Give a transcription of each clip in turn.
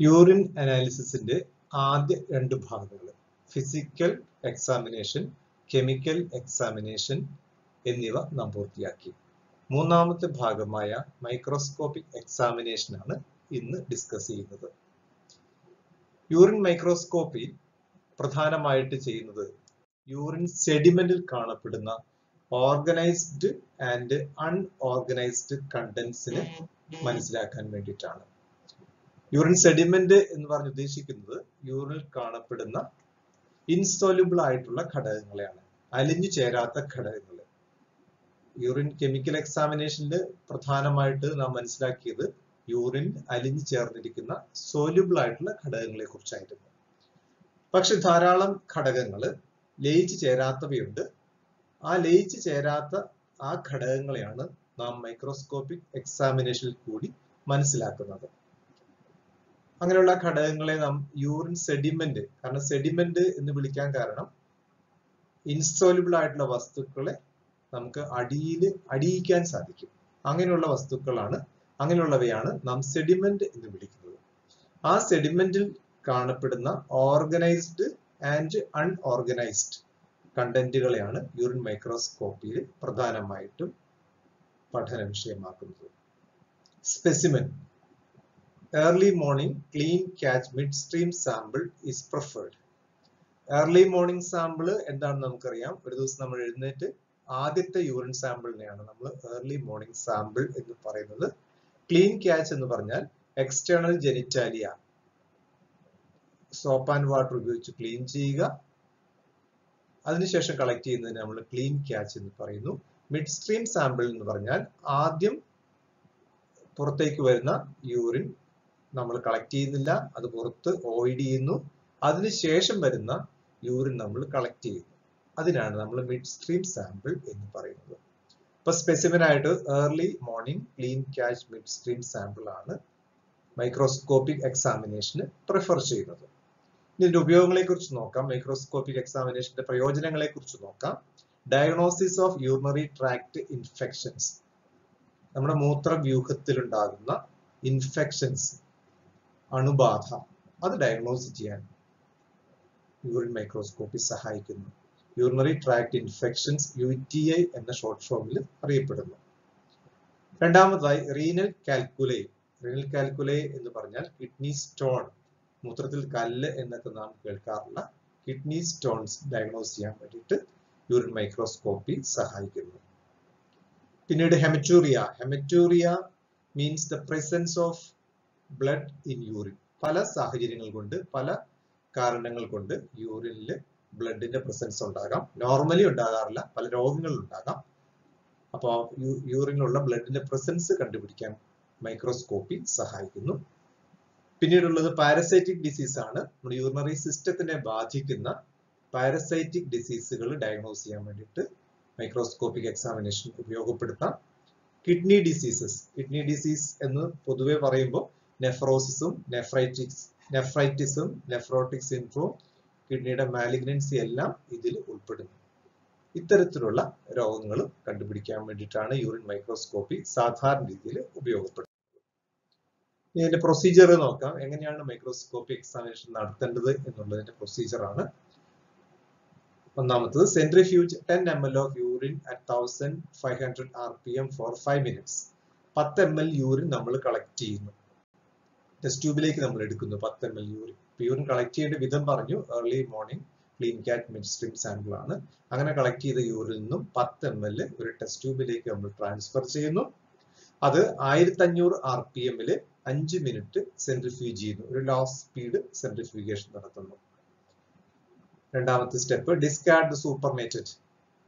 Urine അനാലിസിസിന്റെ ആദ്യ രണ്ട് ഭാഗങ്ങൾ ഫിസിക്കൽ എക്സാമിനേഷൻ, കെമിക്കൽ എക്സാമിനേഷൻ എന്നിവ നാം പൂർത്തിയാക്കി. മൂന്നാമത്തെ ഭാഗമായ മൈക്രോസ്കോപ്പിക് എക്സാമിനേഷൻ ആണ് ഇന്ന് ഡിസ്കസ് ചെയ്യുന്നത്. യൂറിൻ മൈക്രോസ്കോപ്പി പ്രധാനമായിട്ട് ചെയ്യുന്നത് യൂറിൻ സെഡിമെന്റിൽ കാണപ്പെടുന്ന ഓർഗനൈസ്ഡ് ആൻഡ് അൺഓർഗനൈസ്ഡ് കണ്ടന്റ്സിനെ മനസ്സിലാക്കാൻ വേണ്ടിയിട്ടാണ്. യൂറിൻ സെഡിമെന്റ് എന്ന് പറഞ്ഞ് ഉദ്ദേശിക്കുന്നത് യൂറിനിൽ കാണപ്പെടുന്ന ഇൻസോല്യൂബിൾ ആയിട്ടുള്ള ഘടകങ്ങളെയാണ്, അലിഞ്ഞു ചേരാത്ത ഘടകങ്ങൾ. യൂറിൻ കെമിക്കൽ എക്സാമിനേഷനിൽ പ്രധാനമായിട്ട് നാം മനസ്സിലാക്കിയത് യൂറിൻ അലിഞ്ഞു ചേർന്നിരിക്കുന്ന സോല്യൂബിൾ ആയിട്ടുള്ള ഘടകങ്ങളെ കുറിച്ചായിരുന്നു. പക്ഷെ ധാരാളം ഘടകങ്ങൾ ലയിച്ചു ചേരാത്തവയുണ്ട്. ആ ലയിച്ചു ചേരാത്ത ആ ഘടകങ്ങളെയാണ് നാം മൈക്രോസ്കോപ്പിക് എക്സാമിനേഷനിൽ കൂടി മനസ്സിലാക്കുന്നത്. അങ്ങനെയുള്ള ഘടകങ്ങളെ നാം യൂറിൻ സെഡിമെന്റ്, കാരണം സെഡിമെന്റ് എന്ന് വിളിക്കാൻ കാരണം ഇൻസോല്യൂബിൾ ആയിട്ടുള്ള വസ്തുക്കളെ നമുക്ക് അടിയിക്കാൻ സാധിക്കും. അങ്ങനെയുള്ള വസ്തുക്കളാണ്, അങ്ങനെയുള്ളവയാണ് നാം സെഡിമെന്റ് എന്ന് വിളിക്കുന്നത്. ആ സെഡിമെന്റിൽ കാണപ്പെടുന്ന ഓർഗനൈസ്ഡ് ആൻഡ് അൺഓർഗനൈസ്ഡ് കണ്ടന്റുകളെയാണ് യൂറിൻ മൈക്രോസ്കോപ്പിയിൽ പ്രധാനമായിട്ടും പഠന വിഷയമാക്കുന്നത്. Specimen. Early morning clean catch midstream sample is preferred. Early morning sample എന്താണെന്ന് നമുക്കറിയാം. ഒരു ദിവസം നമ്മൾ എഴുന്നേറ്റ് ആദ്യത്തെ യൂറിൻ സാമ്പിളിനെയാണ് നമ്മൾ ഏർലി മോർണിംഗ് സാമ്പിൾ എന്ന് പറയുന്നത്. ക്ലീൻ ക്യാച്ച് എന്ന് പറഞ്ഞാൽ external genitalia soap and water ഉപയോഗിച്ച് ക്ലീൻ ചെയ്യുക, അതിനുശേഷം കളക്ട് ചെയ്യുന്നതിന് നമ്മൾ ക്ലീൻ ക്യാച്ച് എന്ന് പറയുന്നു. മിഡ് സ്ട്രീം സാമ്പിൾ എന്ന് പറഞ്ഞാൽ ആദ്യം പുറത്തേക്ക് വരുന്ന യൂറിൻ നമ്മൾ കളക്ട് ചെയ്യുന്നില്ല, അത് പുറത്ത് അവോയ്ഡ് ചെയ്യുന്നു, അതിനുശേഷം വരുന്ന യൂറിൻ നമ്മൾ കളക്ട് ചെയ്യുന്നു. അതിനാണ് നമ്മൾ മിഡ് സ്ട്രീം സാമ്പിൾ എന്ന് പറയുന്നത്. ഇപ്പൊ സ്പെസിഫിൻ ആയിട്ട് early morning clean catch mid stream sample ആണ് മൈക്രോസ്കോപ്പിക് എക്സാമിനേഷന് പ്രിഫർ ചെയ്യുന്നത്. ഇതിന്റെ ഉപയോഗങ്ങളെ കുറിച്ച് നോക്കാം. മൈക്രോസ്കോപ്പിക് എക്സാമിനേഷന്റെ പ്രയോജനങ്ങളെ കുറിച്ച് നോക്കാം. Diagnosis of urinary tract infections, നമ്മുടെ മൂത്രവ്യൂഹത്തിൽ ഉണ്ടാകുന്ന ഇൻഫെക്ഷൻസ്, അണുബാധ, അത് ഡയഗ്നോസ് ചെയ്യാൻ യൂറിൻ മൈക്രോസ്കോപ്പി സഹായിക്കുന്നു. യൂറിനറി ട്രാക്ട് ഇൻഫെക്ഷൻസ് UTI എന്ന ഷോർട്ട് ഫോമിൽ അറിയപ്പെടുന്നു. രണ്ടാമതായി റീനൽ കാൽക്കുലേ. റീനൽ കാൽക്കുലേ എന്ന് പറഞ്ഞാൽ കിഡ്നി സ്റ്റോൺ, മൂത്രത്തിൽ കല്ല് എന്നൊക്കെ നാം കേൾക്കാറുള്ള കിഡ്നി സ്റ്റോൺസ് ഡയഗ്നോസ് ചെയ്യാൻ വേണ്ടിയിട്ട് യൂറിൻ മൈക്രോസ്കോപ്പി സഹായിക്കുന്നു. പിന്നീട് haematuria. Haematuria means the presence of blood in urine. പല സാഹചര്യങ്ങൾ കൊണ്ട്, പല കാരണങ്ങൾ കൊണ്ട് യൂറിനിൽ ബ്ലഡിന്റെ പ്രസൻസ് ഉണ്ടാകാം. നോർമലി ഉണ്ടാകാറില്ല, പല രോഗങ്ങളിൽ ഉണ്ടാകാം. അപ്പോൾ യൂറിനിലുള്ള ബ്ലഡിന്റെ പ്രസൻസ് കണ്ടുപിടിക്കാൻ മൈക്രോസ്കോപ്പി സഹായിക്കുന്നു. പിന്നീടുള്ളത് പാരസൈറ്റിക് ഡിസീസ് ആണ്. നമ്മുടെ യൂറിനറി സിസ്റ്റത്തിനെ ബാധിക്കുന്ന പാരസൈറ്റിക് ഡിസീസുകൾ ഡയഗ്നോസ് ചെയ്യാൻ വേണ്ടിയിട്ട് മൈക്രോസ്കോപ്പിക് എക്സാമിനേഷൻ ഉപയോഗപ്പെടുത്താം. Kidney diseases. കിഡ്നി ഡിസീസ് എന്ന് പൊതുവെ പറയുമ്പോൾ നെഫ്രോസിസും നെഫ്രൈറ്റിസും നെഫ്രോട്ടിക് സിൻഡ്രോം, കിഡ്നിയുടെ മാലിഗ്നൻസി എല്ലാം ഇതിൽ ഉൾപ്പെടുന്നു. ഇത്തരത്തിലുള്ള രോഗങ്ങളും കണ്ടുപിടിക്കാൻ വേണ്ടിയിട്ടാണ് യൂറിൻ മൈക്രോസ്കോപ്പി സാധാരണ രീതിയിൽ ഉപയോഗപ്പെടുന്നത്. ഇതിന്റെ പ്രൊസീജിയർ നോക്കാം. എങ്ങനെയാണ് മൈക്രോസ്കോപ്പി എക്സാമിനേഷൻ നടത്തേണ്ടത് എന്നുള്ളതിന്റെ പ്രൊസീജിയർ. ഒന്നാമത്തത് centrifuge 10 ml of urine at 1500 RPM for 5 minutes. 10 ml urine നമ്മൾ കളക്ട് ചെയ്യുന്നു. ടെസ്റ്റ് ട്യൂബിലേക്ക് നമ്മൾ എടുക്കുന്നു 10 ml യൂറിൻ. യൂറിൻ കളക്ട് ചെയ്യേണ്ട വിധം പറഞ്ഞു. Early morning clean cat mid stream sample ആണ്. അങ്ങനെ കളക്ട് ചെയ്ത യൂറിനിൽ നിന്നും 10 ml ഒരു ടെസ്റ്റ് ട്യൂബിലേക്ക് നമ്മൾ ട്രാൻസ്ഫർ ചെയ്യുന്നു. അത് 1500 RPM 5 മിനിറ്റ് സെൻട്രിഫ്യൂജ് ചെയ്യുന്നു. ഒരു ലോ സ്പീഡ് സെൻട്രിഫ്യൂഗേഷൻ നടത്തുന്നു. രണ്ടാമത്തെ സ്റ്റെപ്പ് ഡിസ്കാർഡ് ദ സൂപ്പർനേറ്റഡ്.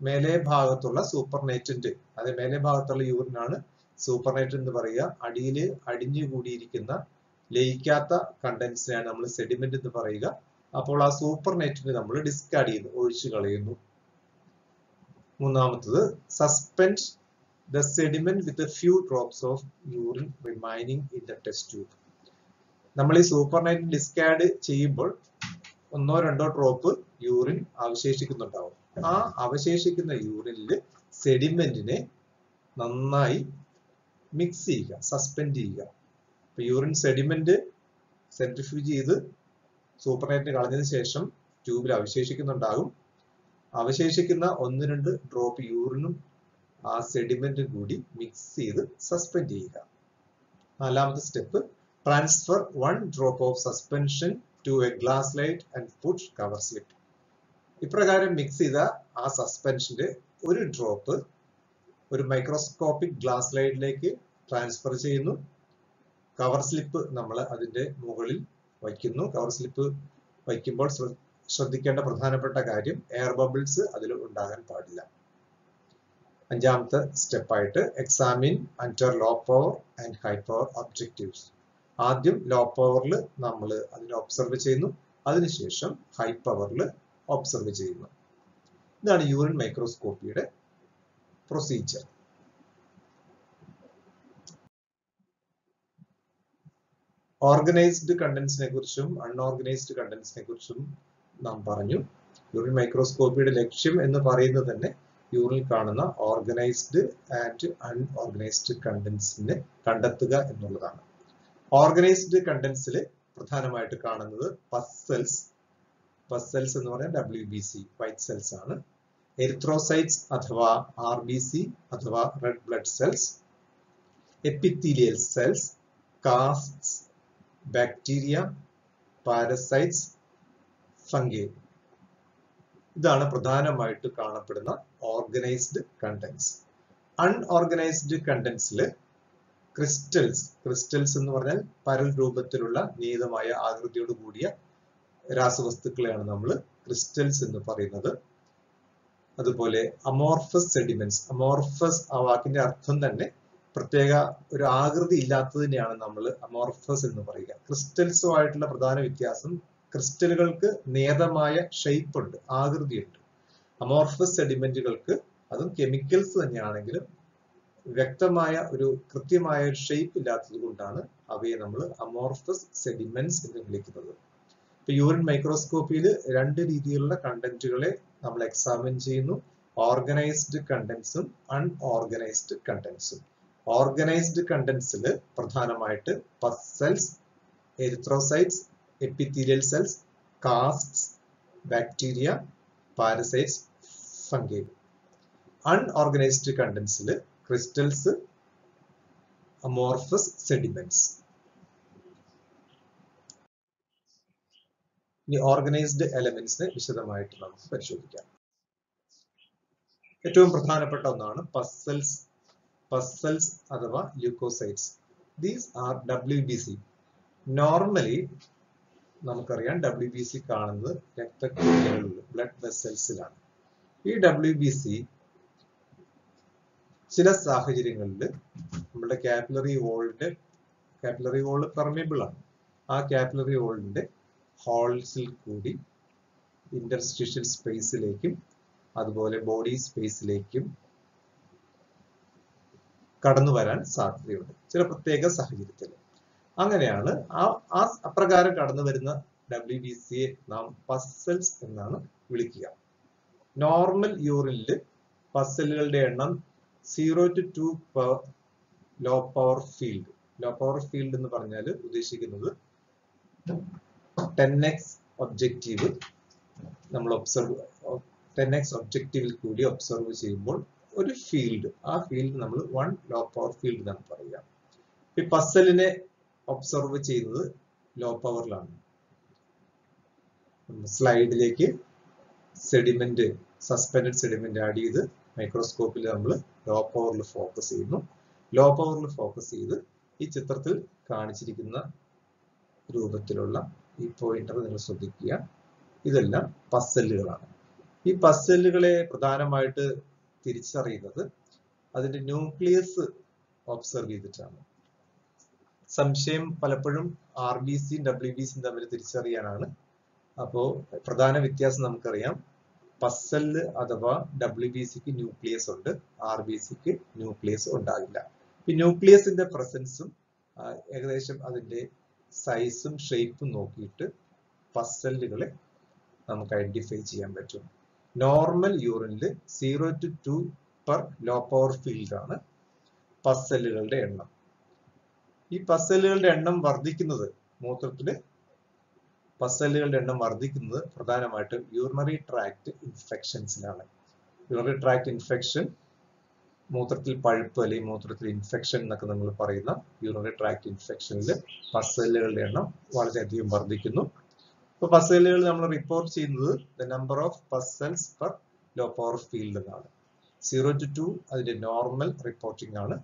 മേലെ ഭാഗത്തുള്ള സൂപ്പർനേറ്റന്റ്, അത് മേലെ ഭാഗത്തുള്ള യൂറിനാണ് സൂപ്പർനേറ്റന്റ് എന്ന് പറയുക. അടിയിൽ അടിഞ്ഞുകൂടിയിരിക്കുന്ന ലയിക്കാത്ത കണ്ടന്റ്സിനെയാണ് നമ്മൾ സെഡിമെന്റ് എന്ന് പറയുക. അപ്പോൾ ആ സൂപ്പർനേറ്റന്റ് നമ്മൾ ഡിസ്കാർഡ് ചെയ്യുന്നു, ഒഴിച്ചു കളയുന്നു. മൂന്നാമത്തത് suspend the sediment with a few drops of urine remaining in the test tube. നമ്മൾ ഈ സൂപ്പർനൈറ്റ് ഡിസ്കാർഡ് ചെയ്യുമ്പോൾ 1-2 ഡ്രോപ്പ് യൂറിൻ അവശേഷിക്കുന്നുണ്ടാവും. ആ അവശേഷിക്കുന്ന യൂറിനിൽ സെഡിമെന്റിനെ നന്നായി മിക്സ് ചെയ്യുക, സസ്പെൻഡ് ചെയ്യുക. യൂറിൻ സെഡിമെന്റ് സെൻട്രിഫ്യൂജ് ചെയ്ത് സൂപ്പർനൈറ്റിന് കളഞ്ഞതിന് ശേഷം ട്യൂബിൽ അവശേഷിക്കുന്നുണ്ടാകും. അവശേഷിക്കുന്ന 1-2 ഡ്രോപ്പ് യൂറിനും ആ സെഡിമെന്റും കൂടി മിക്സ് ചെയ്ത് സസ്പെൻഡ് ചെയ്യുക. 4ാമത്തെ step, transfer 1 drop of suspension to a glass slide and put cover slip. ഇപ്രകാരം മിക്സ് ചെയ്ത ആ സസ്പെൻഷന്റെ ഒരു ഡ്രോപ്പ് ഒരു മൈക്രോസ്കോപ്പിക് ഗ്ലാസ് സ്ലൈഡിലേക്ക് ട്രാൻസ്ഫർ ചെയ്യുന്നു. കവർ സ്ലിപ്പ് നമ്മൾ അതിന്റെ മുകളിൽ വയ്ക്കുന്നു. കവർ സ്ലിപ്പ് വയ്ക്കുമ്പോൾ ശ്രദ്ധിക്കേണ്ട പ്രധാനപ്പെട്ട കാര്യം, എയർ ബബിൾസ് അതിൽ ഉണ്ടാകാൻ പാടില്ല. 5ാമത്തെ സ്റ്റെപ്പായിട്ട് examine under low power and high power objectives. ആദ്യം ലോ പവറിൽ നമ്മൾ അതിനെ ഒബ്സർവ് ചെയ്യുന്നു, അതിനുശേഷം ഹൈ പവറിൽ ഒബ്സർവ് ചെയ്യുന്നു. ഇതാണ് യൂറിൻ മൈക്രോസ്കോപ്പിയുടെ പ്രൊസീജിയർ. ഓർഗനൈസ്ഡ് കണ്ടന്റ്സിനെ കുറിച്ചും അൺഓർഗനൈസ്ഡ് കണ്ടന്റ്സിനെ കുറിച്ചും നാം പറഞ്ഞു. യൂറിൻ മൈക്രോസ്കോപ്പിയുടെ ലക്ഷ്യം എന്ന് പറയുന്നത് തന്നെ യൂറിനിൽ കാണുന്ന ഓർഗനൈസ്ഡ് ആൻഡ് അൺഓർഗനൈസ്ഡ് കണ്ടന്റ്സിനെ കണ്ടെത്തുക എന്നുള്ളതാണ്. ഓർഗനൈസ്ഡ് കണ്ടന്റ്സിൽ പ്രധാനമായിട്ട് കാണുന്നത് പസ് സെൽസ് എന്ന് പറഞ്ഞാൽ WBC വൈറ്റ് സെൽസ് ആണ്. എരിത്രോസൈറ്റ്സ് അഥവാ RBC അഥവാ red blood cells, epithelial cells, casts, bacteria, parasites, fungi. ഇതാണ് പ്രധാനമായിട്ട് കാണപ്പെടുന്ന ഓർഗനൈസ്ഡ് കണ്ടന്റ്സ്. അൺഓർഗനൈസ്ഡ് കണ്ടന്റ്സിൽ ക്രിസ്റ്റൽസ് എന്ന് പറഞ്ഞാൽ പരൽ രൂപത്തിലുള്ള നിയതമായ ആകൃതിയോട് കൂടിയ രാസവസ്തുക്കളെയാണ് നമ്മൾ ക്രിസ്റ്റൽസ് എന്ന് പറയുന്നത്. അതുപോലെ അമോർഫസ് സെഡിമെന്റ്സ്. അമോർഫസ് ആ വാക്കിന്റെ അർത്ഥം തന്നെ പ്രത്യേക ഒരു ആകൃതി ഇല്ലാത്തതിനെയാണ് നമ്മൾ അമോർഫസ് എന്ന് പറയുക. ക്രിസ്റ്റൽസുമായിട്ടുള്ള പ്രധാന വ്യത്യാസം, ക്രിസ്റ്റലുകൾക്ക് നിയതമായ ഷേപ്പ് ഉണ്ട്, ആകൃതിയുണ്ട്. അമോർഫസ് സെഡിമെന്റുകൾക്ക്, അതും കെമിക്കൽസ് തന്നെയാണെങ്കിലും വ്യക്തമായ ഒരു കൃത്യമായ ഒരു ഷേപ്പ് ഇല്ലാത്തത് കൊണ്ടാണ് അവയെ നമ്മൾ അമോർഫസ് സെഡിമെന്റ്സ് എന്ന് വിളിക്കുന്നത്. ഇപ്പൊ യൂറിൻ മൈക്രോസ്കോപ്പിയിൽ 2 രീതിയിലുള്ള കണ്ടന്റുകളെ നമ്മൾ എക്സാമിൻ ചെയ്യുന്നു, ഓർഗനൈസ്ഡ് കണ്ടന്റ്സും അൺഓർഗനൈസ്ഡ് കണ്ടന്റ്സും. ഓർഗനൈസ്ഡ് കണ്ടന്റ്സിൽ പ്രധാനമായിട്ട് pus cells, erythrocytes, epithelial cells, casts, bacteria, parasites, fungi. Unorganised കണ്ടന്റ്സിൽ ക്രിസ്റ്റൽസ്, അമോർഫസ് സെഡിമെന്റ്സ്. ഇനി ഓർഗനൈസ്ഡ് എലമെന്റ്സിനെ വിശദമായിട്ട് നമുക്ക് പരിശോധിക്കാം. ഏറ്റവും പ്രധാനപ്പെട്ട ഒന്നാണ് പസ് സെൽസ് അഥവാ leucocytes. These are WBC. Normally നമുക്കറിയാം WBC കാണുന്നത് രക്തക്കുഴലുകളിൽ, ബ്ലഡ് വെസൽസിലാണ്. ഈ WBC ചില സാഹചര്യങ്ങളിൽ നമ്മുടെ കാപ്പിലറി വോള് പെർമിയബിൾ ആണ്. ആ കാപ്പിലറി വോളിന്റെ ഹോൾസിൽ കൂടി ഇന്റർസ്റ്റിഷ്യൽ സ്പേസിലേക്കും അതുപോലെ ബോഡി സ്പേസിലേക്കും കടന്നു വരാൻ സാധ്യതയുണ്ട് ചില പ്രത്യേക സാഹചര്യത്തിൽ. അങ്ങനെയാണ് അപ്രകാരം കടന്നു വരുന്ന WBCയെ നാം പസ് സെൽസ് എന്നാണ് വിളിക്കുക. നോർമൽ യൂറിനിൽ പസ് സെല്ലുകളുടെ എണ്ണം 0 to 2 per low power field. Low power field എന്ന് പറഞ്ഞാൽ ഉദ്ദേശിക്കുന്നത് 10x ഒബ്ജക്റ്റീവ് നമ്മൾ 10x ഒബ്ജക്റ്റീവിൽ കൂടി ഒബ്സർവ് ചെയ്യുമ്പോൾ ഒരു ഫീൽഡ്, ആ ഫീൽഡ് നമ്മൾ 1 ലോ പവർ ഫീൽഡ് എന്നാണ് പറയുക. ഈ പസ്സലിനെ ഒബ്സർവ് ചെയ്യുന്നത് ലോ പവറിലാണ്. സ്ലൈഡിലേക്ക് സെഡിമെന്റ്, സസ്പെൻഡഡ് സെഡിമെന്റ് ആഡ് ചെയ്ത് മൈക്രോസ്കോപ്പിൽ നമ്മൾ ലോ പവറിൽ ഫോക്കസ് ചെയ്യുന്നു. ലോ പവറിൽ ഫോക്കസ് ചെയ്ത് ഈ ചിത്രത്തിൽ കാണിച്ചിരിക്കുന്ന രൂപത്തിലുള്ള ഈ പോയിന്റർ നിങ്ങൾ ശ്രദ്ധിക്കുക. ഇതെല്ലാം പസ്സലുകളാണ്. ഈ പസ്സലുകളെ പ്രധാനമായിട്ട് തിരിച്ചറിയുന്നത് അതിന്റെ ന്യൂക്ലിയസ് ഒബ്സർവ് ചെയ്തിട്ടാണ്. സംശയം പലപ്പോഴും RBCയും WBCയും തമ്മിൽ തിരിച്ചറിയാനാണ്. അപ്പോ പ്രധാന വ്യത്യാസം നമുക്കറിയാം. പസ്സല് അഥവാ WBCക്ക് ന്യൂക്ലിയസ് ഉണ്ട്, RBCക്ക് ന്യൂക്ലിയസ് ഉണ്ടാകില്ല. ഈ ന്യൂക്ലിയസിന്റെ പ്രസൻസും ഏകദേശം അതിന്റെ സൈസും ഷേപ്പും നോക്കിയിട്ട് പസ്സലുകളെ നമുക്ക് ഐഡന്റിഫൈ ചെയ്യാൻ പറ്റും. നോർമൽ യൂറിനിൽ 0 to 2 per low power field ആണ് പസ്സലുകളുടെ എണ്ണം. ഈ പസ്സലുകളുടെ എണ്ണം വർദ്ധിക്കുന്നത് മൂത്രത്തില് പസ്സലുകളുടെ എണ്ണം വർദ്ധിക്കുന്നത് പ്രധാനമായിട്ടും യൂറിനറി ട്രാക്ട് ഇൻഫെക്ഷൻസിലാണ്. യൂറിനറി ട്രാക്ട് ഇൻഫെക്ഷൻ, മൂത്രത്തിൽ പഴുപ്പ് അല്ലെങ്കിൽ മൂത്രത്തിൽ ഇൻഫെക്ഷൻ എന്നൊക്കെ നമ്മൾ പറയുന്ന യൂറിനറി ട്രാക്ട് ഇൻഫെക്ഷനിൽ പസ്സലുകളുടെ എണ്ണം വളരെയധികം വർദ്ധിക്കുന്നു. ഇപ്പൊ പസ്സലുകൾ നമ്മൾ റിപ്പോർട്ട് ചെയ്യുന്നത് the number of pus cells per low power field എന്നാണ്. 0 to 2 അതിന്റെ നോർമൽ റിപ്പോർട്ടിംഗ് ആണ്.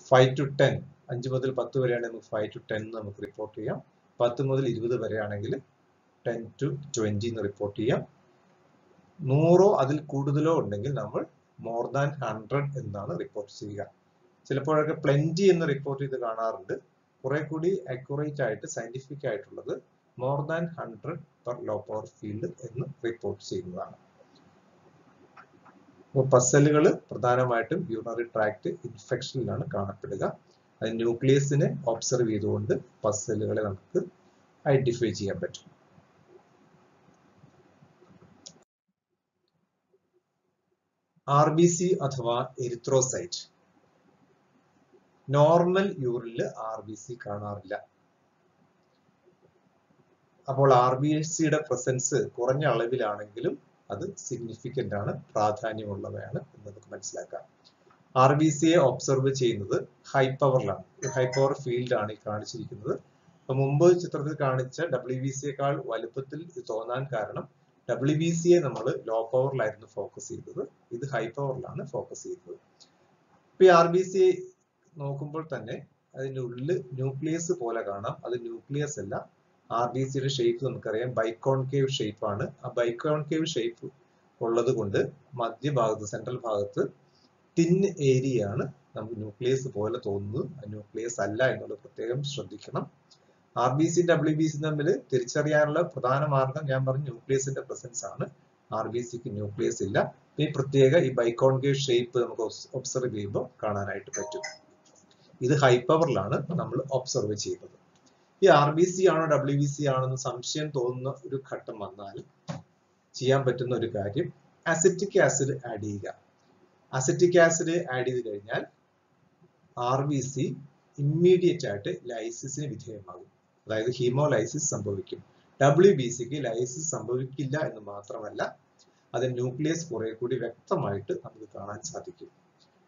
5 to 10, 5 മുതൽ 10 വരെയാണെങ്കിൽ 5 to 10 നമുക്ക് റിപ്പോർട്ട് ചെയ്യാം. 10 മുതൽ 20 വരെയാണെങ്കിൽ 10 to 20 എന്ന് റിപ്പോർട്ട് ചെയ്യാം. 100 അതിൽ കൂടുതലോ ഉണ്ടെങ്കിൽ നമ്മൾ മോർ ദാൻ 100 എന്നാണ് റിപ്പോർട്ട് ചെയ്യുക. ചിലപ്പോഴൊക്കെ പ്ലെന്റി എന്ന് റിപ്പോർട്ട് ചെയ്ത് കാണാറുണ്ട്. കുറെ കൂടി അക്യുറേറ്റ് ആയിട്ട് സയന്റിഫിക് ആയിട്ടുള്ളത് more than 100 per low power field എന്ന് റിപ്പോർട്ട് ചെയ്യുന്നതാണ്. പസ്സലുകൾ പ്രധാനമായിട്ടും യൂറിനറി ട്രാക്ട് ഇൻഫെക്ഷനിലാണ് കാണപ്പെടുക. അത് ന്യൂക്ലിയസിനെ ഒബ്സർവ് ചെയ്തുകൊണ്ട് പസ്സലുകളെ നമുക്ക് ഐഡന്റിഫൈ ചെയ്യാൻ പറ്റും. RBC അഥവാ എരിത്രോസൈറ്റ്. നോർമൽ യൂറിനില് RBC കാണാറില്ല. അപ്പോൾ RBCയുടെ പ്രസൻസ് കുറഞ്ഞ അളവിലാണെങ്കിലും അത് സിഗ്നിഫിക്കന്റ് ആണ്, പ്രാധാന്യമുള്ളവയാണ് എന്ന് നമുക്ക് മനസ്സിലാക്കാം. RBCയെ ഒബ്സർവ് ചെയ്യുന്നത് ഹൈ പവറിലാണ്. ഹൈ പവർ ഫീൽഡ് ആണ് ഈ കാണിച്ചിരിക്കുന്നത്. അപ്പൊ മുമ്പ് ചിത്രത്തിൽ കാണിച്ച WBCയേക്കാൾ വലുപ്പത്തിൽ ഇത് തോന്നാൻ കാരണം WBCയെ നമ്മൾ ലോ പവറിലായിരുന്നു ഫോക്കസ് ചെയ്തത്. ഇത് ഹൈ പവറിലാണ് ഫോക്കസ് ചെയ്തത്. ഇപ്പൊ ഈ RBC നോക്കുമ്പോൾ തന്നെ അതിന്റെ ഉള്ളിൽ ന്യൂക്ലിയസ് പോലെ കാണാം. അത് ന്യൂക്ലിയസ് അല്ല. RBCയുടെ ഷേപ്പ് നമുക്കറിയാം ബൈക്കോൺകേവ് ഷേപ്പ് ആണ്. ആ ബൈക്കോൺകേവ് ഷേപ്പ് ഉള്ളത് കൊണ്ട് മധ്യഭാഗത്ത്, സെൻട്രൽ ഭാഗത്ത് തിൻ ഏരിയ ആണ് നമുക്ക് ന്യൂക്ലിയസ് പോലെ തോന്നുന്നത്. ന്യൂക്ലിയസ് അല്ല എന്നുള്ളത് പ്രത്യേകം ശ്രദ്ധിക്കണം. RBC WBC തമ്മിൽ തിരിച്ചറിയാനുള്ള പ്രധാന മാർഗം ഞാൻ പറഞ്ഞു ന്യൂക്ലിയസിന്റെ പ്രസൻസ് ആണ്. RBCക്ക് ന്യൂക്ലിയസ് ഇല്ല. ഈ പ്രത്യേക ഈ ബൈക്കോൺകേവ് ഷേപ്പ് നമുക്ക് ഒബ്സർവ് ചെയ്യുമ്പോൾ കാണാനായിട്ട് പറ്റും. ഇത് ഹൈ പവറിലാണ് നമ്മൾ ഒബ്സർവ് ചെയ്യുന്നത്. ഈ RBC ആണോ WBC ആണോ എന്ന് സംശയം തോന്നുന്ന ഒരു ഘട്ടം വന്നാൽ ചെയ്യാൻ പറ്റുന്ന ഒരു കാര്യം അസറ്റിക് ആസിഡ് ആഡ് ചെയ്യുക. അസറ്റിക് ആസിഡ് ആഡ് ചെയ്ത് കഴിഞ്ഞാൽ RBC ഇമ്മീഡിയറ്റ് ആയിട്ട് ലൈസിസിന് വിധേയമാകും. അതായത് ഹീമോലൈസിസ് സംഭവിക്കും. WBCക്ക് ലൈസിസ് സംഭവിക്കില്ല എന്ന് മാത്രമല്ല അത് ന്യൂക്ലിയസ് കുറെ കൂടി വ്യക്തമായിട്ട് നമുക്ക് കാണാൻ സാധിക്കും.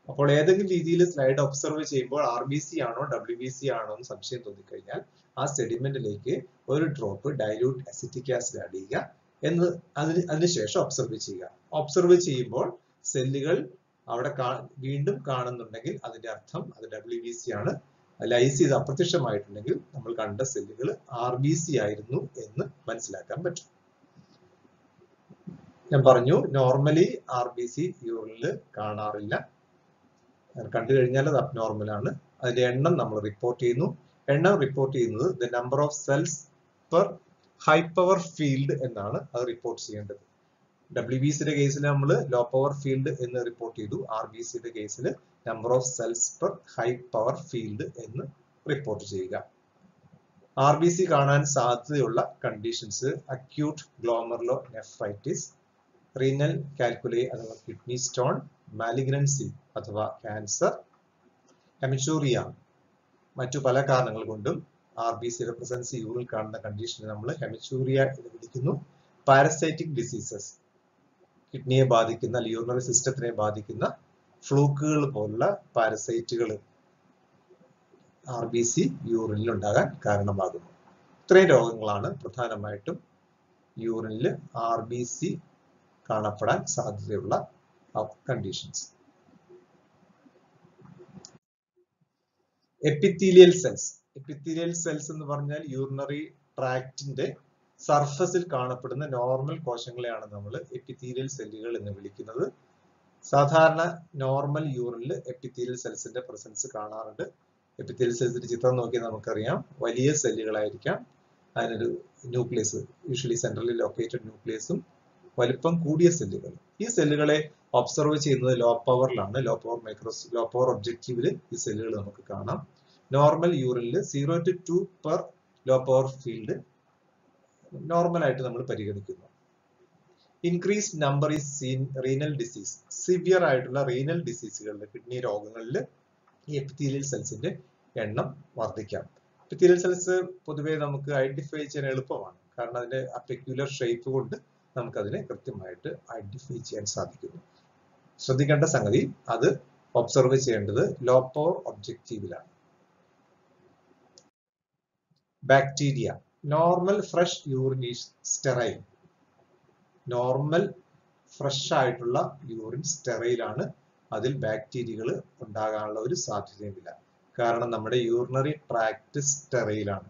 അപ്പോൾ ഏതെങ്കിലും രീതിയിൽ സ്ലൈഡ് ഒബ്സർവ് ചെയ്യുമ്പോൾ RBC ആണോ WBC ആണോ എന്ന് സംശയം തോന്നിക്കഴിഞ്ഞാൽ ആ സെഡിമെന്റിലേക്ക് ഒരു drop dilute acetic acid add ചെയ്യുക എന്ന് അതിനുശേഷം ഒബ്സർവ് ചെയ്യുക. ഒബ്സർവ് ചെയ്യുമ്പോൾ സെല്ലുകൾ അവിടെ വീണ്ടും കാണുന്നുണ്ടെങ്കിൽ അതിന്റെ അർത്ഥം അത് WBC ആണ്. ലൈസ് ചെയ്ത് അപ്രത്യക്ഷമായിട്ടുണ്ടെങ്കിൽ നമ്മൾ കണ്ട സെല്ലുകൾ RBC ആയിരുന്നു എന്ന് മനസ്സിലാക്കാൻ പറ്റും. ഞാൻ പറഞ്ഞു നോർമലി RBC യൂറിനിൽ കാണാറില്ല. കണ്ടു കഴിഞ്ഞാൽ അത് അബ്നോർമൽ ആണ്. അതിന്റെ എണ്ണം നമ്മൾ റിപ്പോർട്ട് ചെയ്യുന്നു. എണ്ണം റിപ്പോർട്ട് ചെയ്യുന്നത് the number of cells per high power field എന്നാണ് അത് റിപ്പോർട്ട് ചെയ്യേണ്ടത്. WBCയുടെ കേസിൽ നമ്മൾ ലോ പവർ ഫീൽഡ് എന്ന് റിപ്പോർട്ട് ചെയ്തു. RBCയുടെ കേസിൽ number of cells per high power field എന്ന് റിപ്പോർട്ട് ചെയ്യുക. RBC കാണാൻ സാധ്യതയുള്ള conditions acute glomerulonephritis, renal calculi അഥവാ കിഡ്നി സ്റ്റോൺ, മാലിഗ്നൻസി അഥവാ ക്യാൻസർ, ഹെമറ്റൂറിയ. മറ്റു പല കാരണങ്ങൾ കൊണ്ടും RBCയുടെ പ്രസൻസ് യൂറിൽ കാണുന്ന കണ്ടീഷനെ നമ്മൾ ഹെമറ്റൂറിയ എന്ന് വിളിക്കുന്നു. പാരസൈറ്റിക് ഡിസീസസ്, കിഡ്നിയെ ബാധിക്കുന്ന അല്ലെങ്കിൽ യൂറിനറി സിസ്റ്റത്തിനെ ബാധിക്കുന്ന ഫ്ലൂക്കുകൾ പോലുള്ള പാരസൈറ്റുകൾ RBC യൂറിനിൽ ഉണ്ടാകാൻ കാരണമാകുന്നു. ഇത്രയും രോഗങ്ങളാണ് പ്രധാനമായിട്ടും യൂറിനിൽ RBC കാണപ്പെടാൻ സാധ്യതയുള്ള conditions. Epithelial cells. Epithelial cells എന്ന് പറഞ്ഞാൽ യൂറിനറി ട്രാക്റ്റിന്റെ സർഫസിൽ കാണപ്പെടുന്ന നോർമൽ കോശങ്ങളെയാണ് നമ്മൾ എപ്പിത്തീലിയൽ സെല്ലുകൾ എന്ന് വിളിക്കുന്നത്. സാധാരണ നോർമൽ യൂറിനിൽ എപ്പിത്തീലിയൽ സെൽസിന്റെ പ്രസൻസ് കാണാറുണ്ട്. എപ്പിത്തീലിയൽ സെൽസിന്റെ ചിത്രം നോക്കിയാൽ നമുക്കറിയാം വലിയ സെല്ലുകളായിരിക്കാം. അതിനൊരു ന്യൂക്ലിയസ്, യൂഷ്വലി സെൻട്രലി ലൊക്കേറ്റഡ് ന്യൂക്ലിയസും വലിപ്പം കൂടിയ സെല്ലുകൾ. ഈ സെല്ലുകളെ ഒബ്സർവ് ചെയ്യുന്നത് ലോ പവറിലാണ്. ലോ പവർ ഒബ്ജക്റ്റീവില് ഈ സെല്ലുകൾ നമുക്ക് കാണാം. നോർമൽ യൂറിനിൽ 0 to 2 per low power field normal ആയിട്ട് നമ്മൾ പരിഗണിക്കുന്നു. Increased number is seen renal disease. Severe ആയിട്ടുള്ള റീനൽ ഡിസീസുകളിൽ, കിഡ്നി രോഗങ്ങളിൽ ഈ എപ്പിത്തീലിയൽ സെൽസിന്റെ എണ്ണം വർദ്ധിക്കാം. എപ്പിത്തീലിയൽ സെൽസ് പൊതുവെ നമുക്ക് ഐഡന്റിഫൈ ചെയ്യാൻ എളുപ്പമാണ്, കാരണം അതിന്റെ ആ പെക്യുലർ ഷേപ്പ് കൊണ്ട് നമുക്ക് അതിനെ കൃത്യമായിട്ട് ഐഡന്റിഫൈ ചെയ്യാൻ സാധിക്കുന്നു. ശ്രദ്ധിക്കേണ്ട സംഗതി, അത് ഒബ്സർവ് ചെയ്യേണ്ടത് ലോ പവർ ഒബ്ജക്റ്റീവിലാണ്. Bacteria. Normal fresh urine is sterile. Normal fresh ആയിട്ടുള്ള യൂറിൻ സ്റ്റെറൈൽ ആണ്. അതിൽ ബാക്ടീരിയകൾ ഉണ്ടാകാനുള്ള ഒരു സാധ്യതയുമില്ല. കാരണം നമ്മുടെ യൂറിനറി ട്രാക്ട് സ്റ്റെറൈലാണ്.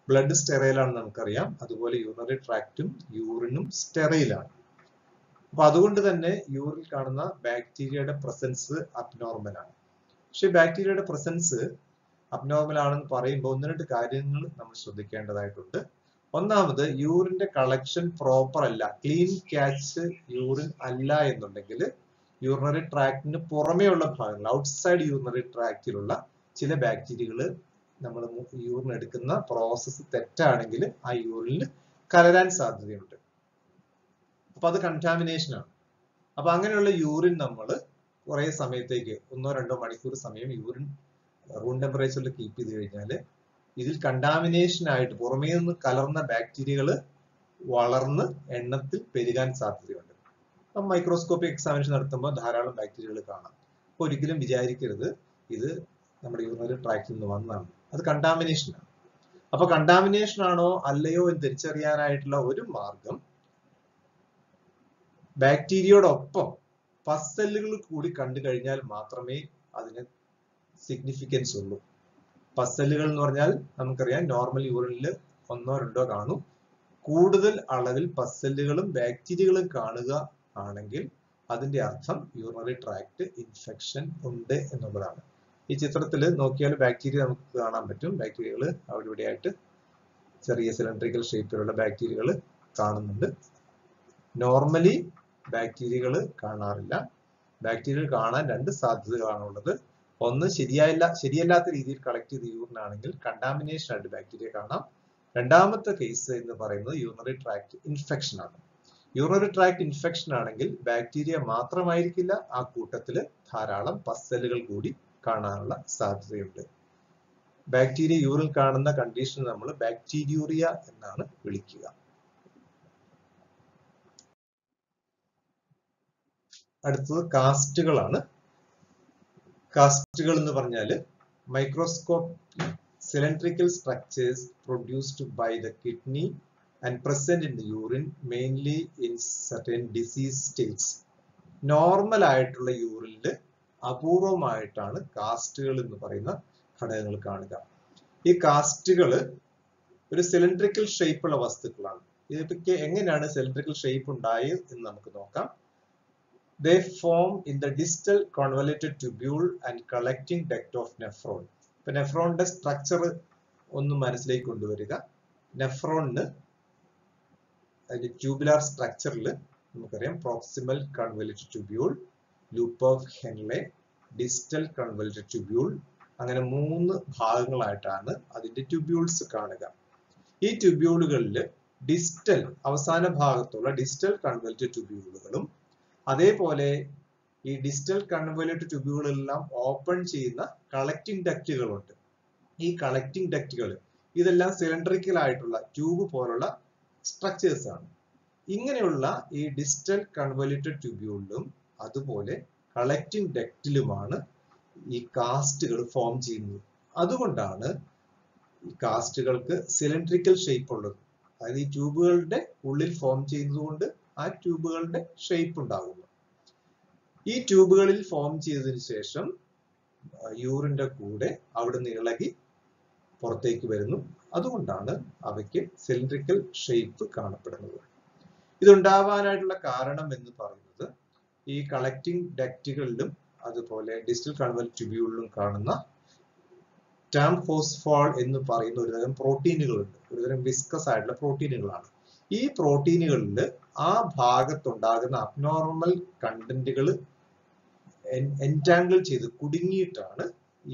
ബ്ലഡ് സ്റ്റെറൈലാണെന്ന് നമുക്കറിയാം. അതുപോലെ യൂറിനറി ട്രാക്റ്റും യൂറിനും സ്റ്റെറൈലാണ്. അപ്പൊ അതുകൊണ്ട് തന്നെ യൂറിൽ കാണുന്ന ബാക്ടീരിയയുടെ പ്രസൻസ് അബ്നോർമൽ ആണ്. പക്ഷെ ബാക്ടീരിയയുടെ പ്രസൻസ് അബ്നോർമൽ ആണെന്ന് പറയുമ്പോൾ ഒന്ന് രണ്ട് കാര്യങ്ങൾ നമ്മൾ ശ്രദ്ധിക്കേണ്ടതായിട്ടുണ്ട്. ഒന്നാമത്, യൂറിന്റെ കളക്ഷൻ പ്രോപ്പർ അല്ല, ക്ലീൻ ക്യാച്ച് യൂറിൻ അല്ല എന്നുണ്ടെങ്കിൽ യൂറിനറി ട്രാക്റ്റിന് പുറമേയുള്ള ഭാഗങ്ങൾ, ഔട്ട്സൈഡ് യൂറിനറി ട്രാക്റ്റിലുള്ള ചില ബാക്ടീരിയകൾ നമ്മൾ യൂറിൻ എടുക്കുന്ന പ്രോസസ്സ് തെറ്റാണെങ്കിൽ ആ യൂറിനിൽ കലരാൻ സാധ്യതയുണ്ട്. അപ്പൊ അത് കണ്ടാമിനേഷൻ ആണ്. അപ്പൊ അങ്ങനെയുള്ള യൂറിൻ നമ്മൾ കുറെ സമയത്തേക്ക് 1-2 മണിക്കൂർ സമയം യൂറിൻ റൂം ടെമ്പറേച്ചറിൽ കീപ്പ് ചെയ്ത് കഴിഞ്ഞാൽ ഇതിൽ കണ്ടാമിനേഷൻ ആയിട്ട് പുറമേ നിന്ന് കലർന്ന ബാക്ടീരിയകൾ വളർന്ന് എണ്ണത്തിൽ പെരുകാൻ സാധ്യതയുണ്ട്. അപ്പം മൈക്രോസ്കോപ്പിക് എക്സാമിനേഷൻ നടത്തുമ്പോൾ ധാരാളം ബാക്ടീരിയകൾ കാണാം. അപ്പൊ ഒരിക്കലും വിചാരിക്കരുത് ഇത് നമ്മുടെ യൂറിനറി ട്രാക്റ്റിൽ നിന്ന് വന്നതാണ്. അത് കണ്ടാമിനേഷൻ ആണ്. അപ്പൊ കണ്ടാമിനേഷൻ ആണോ അല്ലയോ എന്ന് തിരിച്ചറിയാനായിട്ടുള്ള ഒരു മാർഗം, ബാക്ടീരിയയോടൊപ്പം പസ് സെല്ലുകൾ കൂടി കണ്ടു കഴിഞ്ഞാൽ മാത്രമേ അതിന് സിഗ്നിഫിക്കൻസ് ഉള്ളൂ. പസ് സെല്ലുകൾ എന്ന് പറഞ്ഞാൽ നമുക്കറിയാം നോർമൽ യൂറിനിൽ 1-2 കാണും. കൂടുതൽ അളവിൽ പസ് സെല്ലുകളും ബാക്ടീരിയകളും കാണുക ആണെങ്കിൽ അതിന്റെ അർത്ഥം യൂറിനറി ട്രാക്ട് ഇൻഫെക്ഷൻ ഉണ്ട് എന്നുള്ളതാണ്. ഈ ചിത്രത്തിൽ നോക്കിയാൽ ബാക്ടീരിയ നമുക്ക് കാണാൻ പറ്റും. ബാക്ടീരിയകൾ അവിടെ ഇവിടെയായിട്ട് ചെറിയ സിലിണ്ടറിക്കൽ ഷേപ്പിലുള്ള ബാക്ടീരിയകൾ കാണുന്നുണ്ട്. നോർമലി ബാക്ടീരിയകൾ കാണാറില്ല. ബാക്ടീരിയകൾ കാണാൻ 2 സാധ്യതകളാണുള്ളത്. ഒന്ന്, ശരിയല്ലാത്ത രീതിയിൽ കളക്ട് ചെയ്ത യൂറിൻ ആണെങ്കിൽ കണ്ടാമിനേഷൻ ആയിട്ട് ബാക്ടീരിയ കാണാം. രണ്ടാമത്തെ കേസ് എന്ന് പറയുന്നത് യൂറിനറി ട്രാക്ട് ഇൻഫെക്ഷൻ ആണ്. യൂറിനറി ട്രാക്ട് ഇൻഫെക്ഷൻ ആണെങ്കിൽ ബാക്ടീരിയ മാത്രമായിരിക്കില്ല, ആ കൂട്ടത്തിൽ ധാരാളം പസ് സെല്ലുകൾ കൂടി കാണാനുള്ള സാധ്യതയുണ്ട്. ബാക്ടീരിയ യൂറിൻ കാണുന്ന കണ്ടീഷൻ നമ്മൾ ബാക്ടീരിയൂറിയ എന്നാണ് വിളിക്കുക. അടുത്തത് കാസ്റ്റുകളാണ്. കാസ്റ്റുകൾ എന്ന് പറഞ്ഞാൽ microscope cylindrical structures produced by the kidney and present in the urine mainly in certain disease states. Normal ആയിട്ടുള്ള യൂറിനിൽ അപൂർവമായിട്ടാണ് കാസ്റ്റുകൾ എന്ന് പറയുന്ന ഘടകങ്ങൾ കാണുക. ഈ കാസ്റ്റുകൾ ഒരു സിലിണ്ടറിക്കൽ ഷേപ്പുള്ള വസ്തുക്കളാണ്. ഇതൊക്കെ എങ്ങനെയാണ് സിലിണ്ടറിക്കൽ ഷേപ്പ് ഉണ്ടായത് എന്ന് നമുക്ക് നോക്കാം. They form in the distal convoluted tubule and collecting duct of nephron. ഇപ്പൊ നെഫ്രോണിന്റെ സ്ട്രക്ചർ ഒന്ന് മനസ്സിലേക്ക് കൊണ്ടുവരിക. നെഫ്രോണിന് അതിന്റെ ട്യൂബുലാർ സ്ട്രക്ചറിൽ നമുക്കറിയാം proximal convoluted tubule, loop of Henle, distal convoluted tubule, അങ്ങനെ 3 ഭാഗങ്ങളായിട്ടാണ് അതിന്റെ ട്യൂബ്യൂൾസ് കാണുക. ഈ ട്യൂബ്യൂളുകളിൽ ഡിസ്റ്റൽ അവസാന ഭാഗത്തുള്ള ഡിസ്റ്റൽ കൺവല്യൂട്ടഡ് ട്യൂബ്യൂളുകളും അതേപോലെ ഈ ഡിസ്റ്റൽ കൺവല്യൂട്ടഡ് ട്യൂബ്യൂളെല്ലാം ഓപ്പൺ ചെയ്യുന്ന കളക്ടിംഗ് ഡക്റ്റുകളുണ്ട്. ഈ കളക്ടിംഗ് ഡക്റ്റുകൾ ഇതെല്ലാം സിലിണ്ടറിക്കൽ ആയിട്ടുള്ള ട്യൂബ് പോലുള്ള സ്ട്രക്ചേഴ്സ് ആണ്. ഇങ്ങനെയുള്ള ഈ ഡിസ്റ്റൽ കൺവല്യൂട്ടഡ് ട്യൂബ്യൂളിലും അതുപോലെ കളക്ടിംഗ് ഡക്റ്റിലുമാണ് ഈ കാസ്റ്റുകൾ ഫോം ചെയ്യുന്നത്. അതുകൊണ്ടാണ് ഈ കാസ്റ്റുകൾക്ക് സിലിണ്ടറിക്കൽ ഷേപ്പ് ഉള്ളത്. അതായത് ഈ ട്യൂബുകളുടെ ഉള്ളിൽ ഫോം ചെയ്യുന്നത് കൊണ്ട് ആ ട്യൂബുകളുടെ ഷേപ്പ് ഉണ്ടാകുന്നു. ഈ ട്യൂബുകളിൽ ഫോം ചെയ്തതിനു ശേഷം യൂറിന്റെ കൂടെ അവിടുന്ന് ഇളകി പുറത്തേക്ക് വരുന്നു. അതുകൊണ്ടാണ് അവയ്ക്ക് സിലിണ്ടറിക്കൽ ഷേപ്പ് കാണപ്പെടുന്നത്. ഇതുണ്ടാവാനായിട്ടുള്ള കാരണം എന്ന് പറയുന്നത് ഈ കളക്ടിംഗ് ഡക്റ്റുകളിലും അതുപോലെ ഡിസ്റ്റൽ കൺവല്യൂട്ടഡ് ട്യൂബ്യൂളിലും കാണുന്ന ടാം ഫോസ്ഫോൾ എന്ന് പറയുന്ന ഒരുതരം പ്രോട്ടീനുകളുണ്ട്. ഒരുതരം വിസ്കസ് ആയിട്ടുള്ള പ്രോട്ടീനുകളാണ്. ഈ പ്രോട്ടീനുകളിൽ ആ ഭാഗത്തുണ്ടാകുന്ന അബ്നോർമൽ കണ്ടന്റുകൾ എൻറ്റാങ്കിൾ ചെയ്ത് കുടുങ്ങിയിട്ടാണ്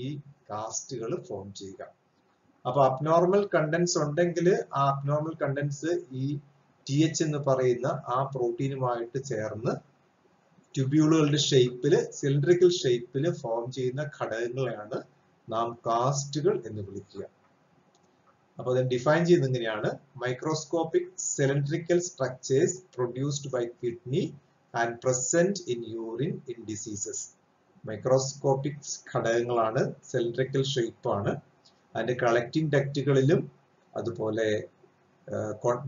ഈ കാസ്റ്റുകൾ ഫോം ചെയ്യുക. അപ്പൊ അബ്നോർമൽ കണ്ടന്റ്സ് ഉണ്ടെങ്കിൽ ആ അബ്നോർമൽ കണ്ടന്റ്സ് ഈ TH എന്ന് പറയുന്ന ആ പ്രോട്ടീനുമായിട്ട് ചേർന്ന് ട്യൂബ്യൂളുകളുടെ ഷേപ്പില് സിലിണ്ടറിക്കൽ ഷേപ്പില് ഫോം ചെയ്യുന്ന ഘടകങ്ങളെയാണ് നാം കാസ്റ്റുകൾ എന്ന് വിളിക്കുക. അപ്പോൾ അത് ഡിഫൈൻ ചെയ്യുന്നത് ഇങ്ങനെയാണ്: microscopic cylindrical structures produced by kidney and present in urine in diseases. Microscopic ഘടകങ്ങളാണ്, സിലിണ്ടറിക്കൽ ഷേപ്പ് ആണ്. അതിന്റെ കളക്ടിംഗ് ഡക്റ്റുകളിലും അതുപോലെ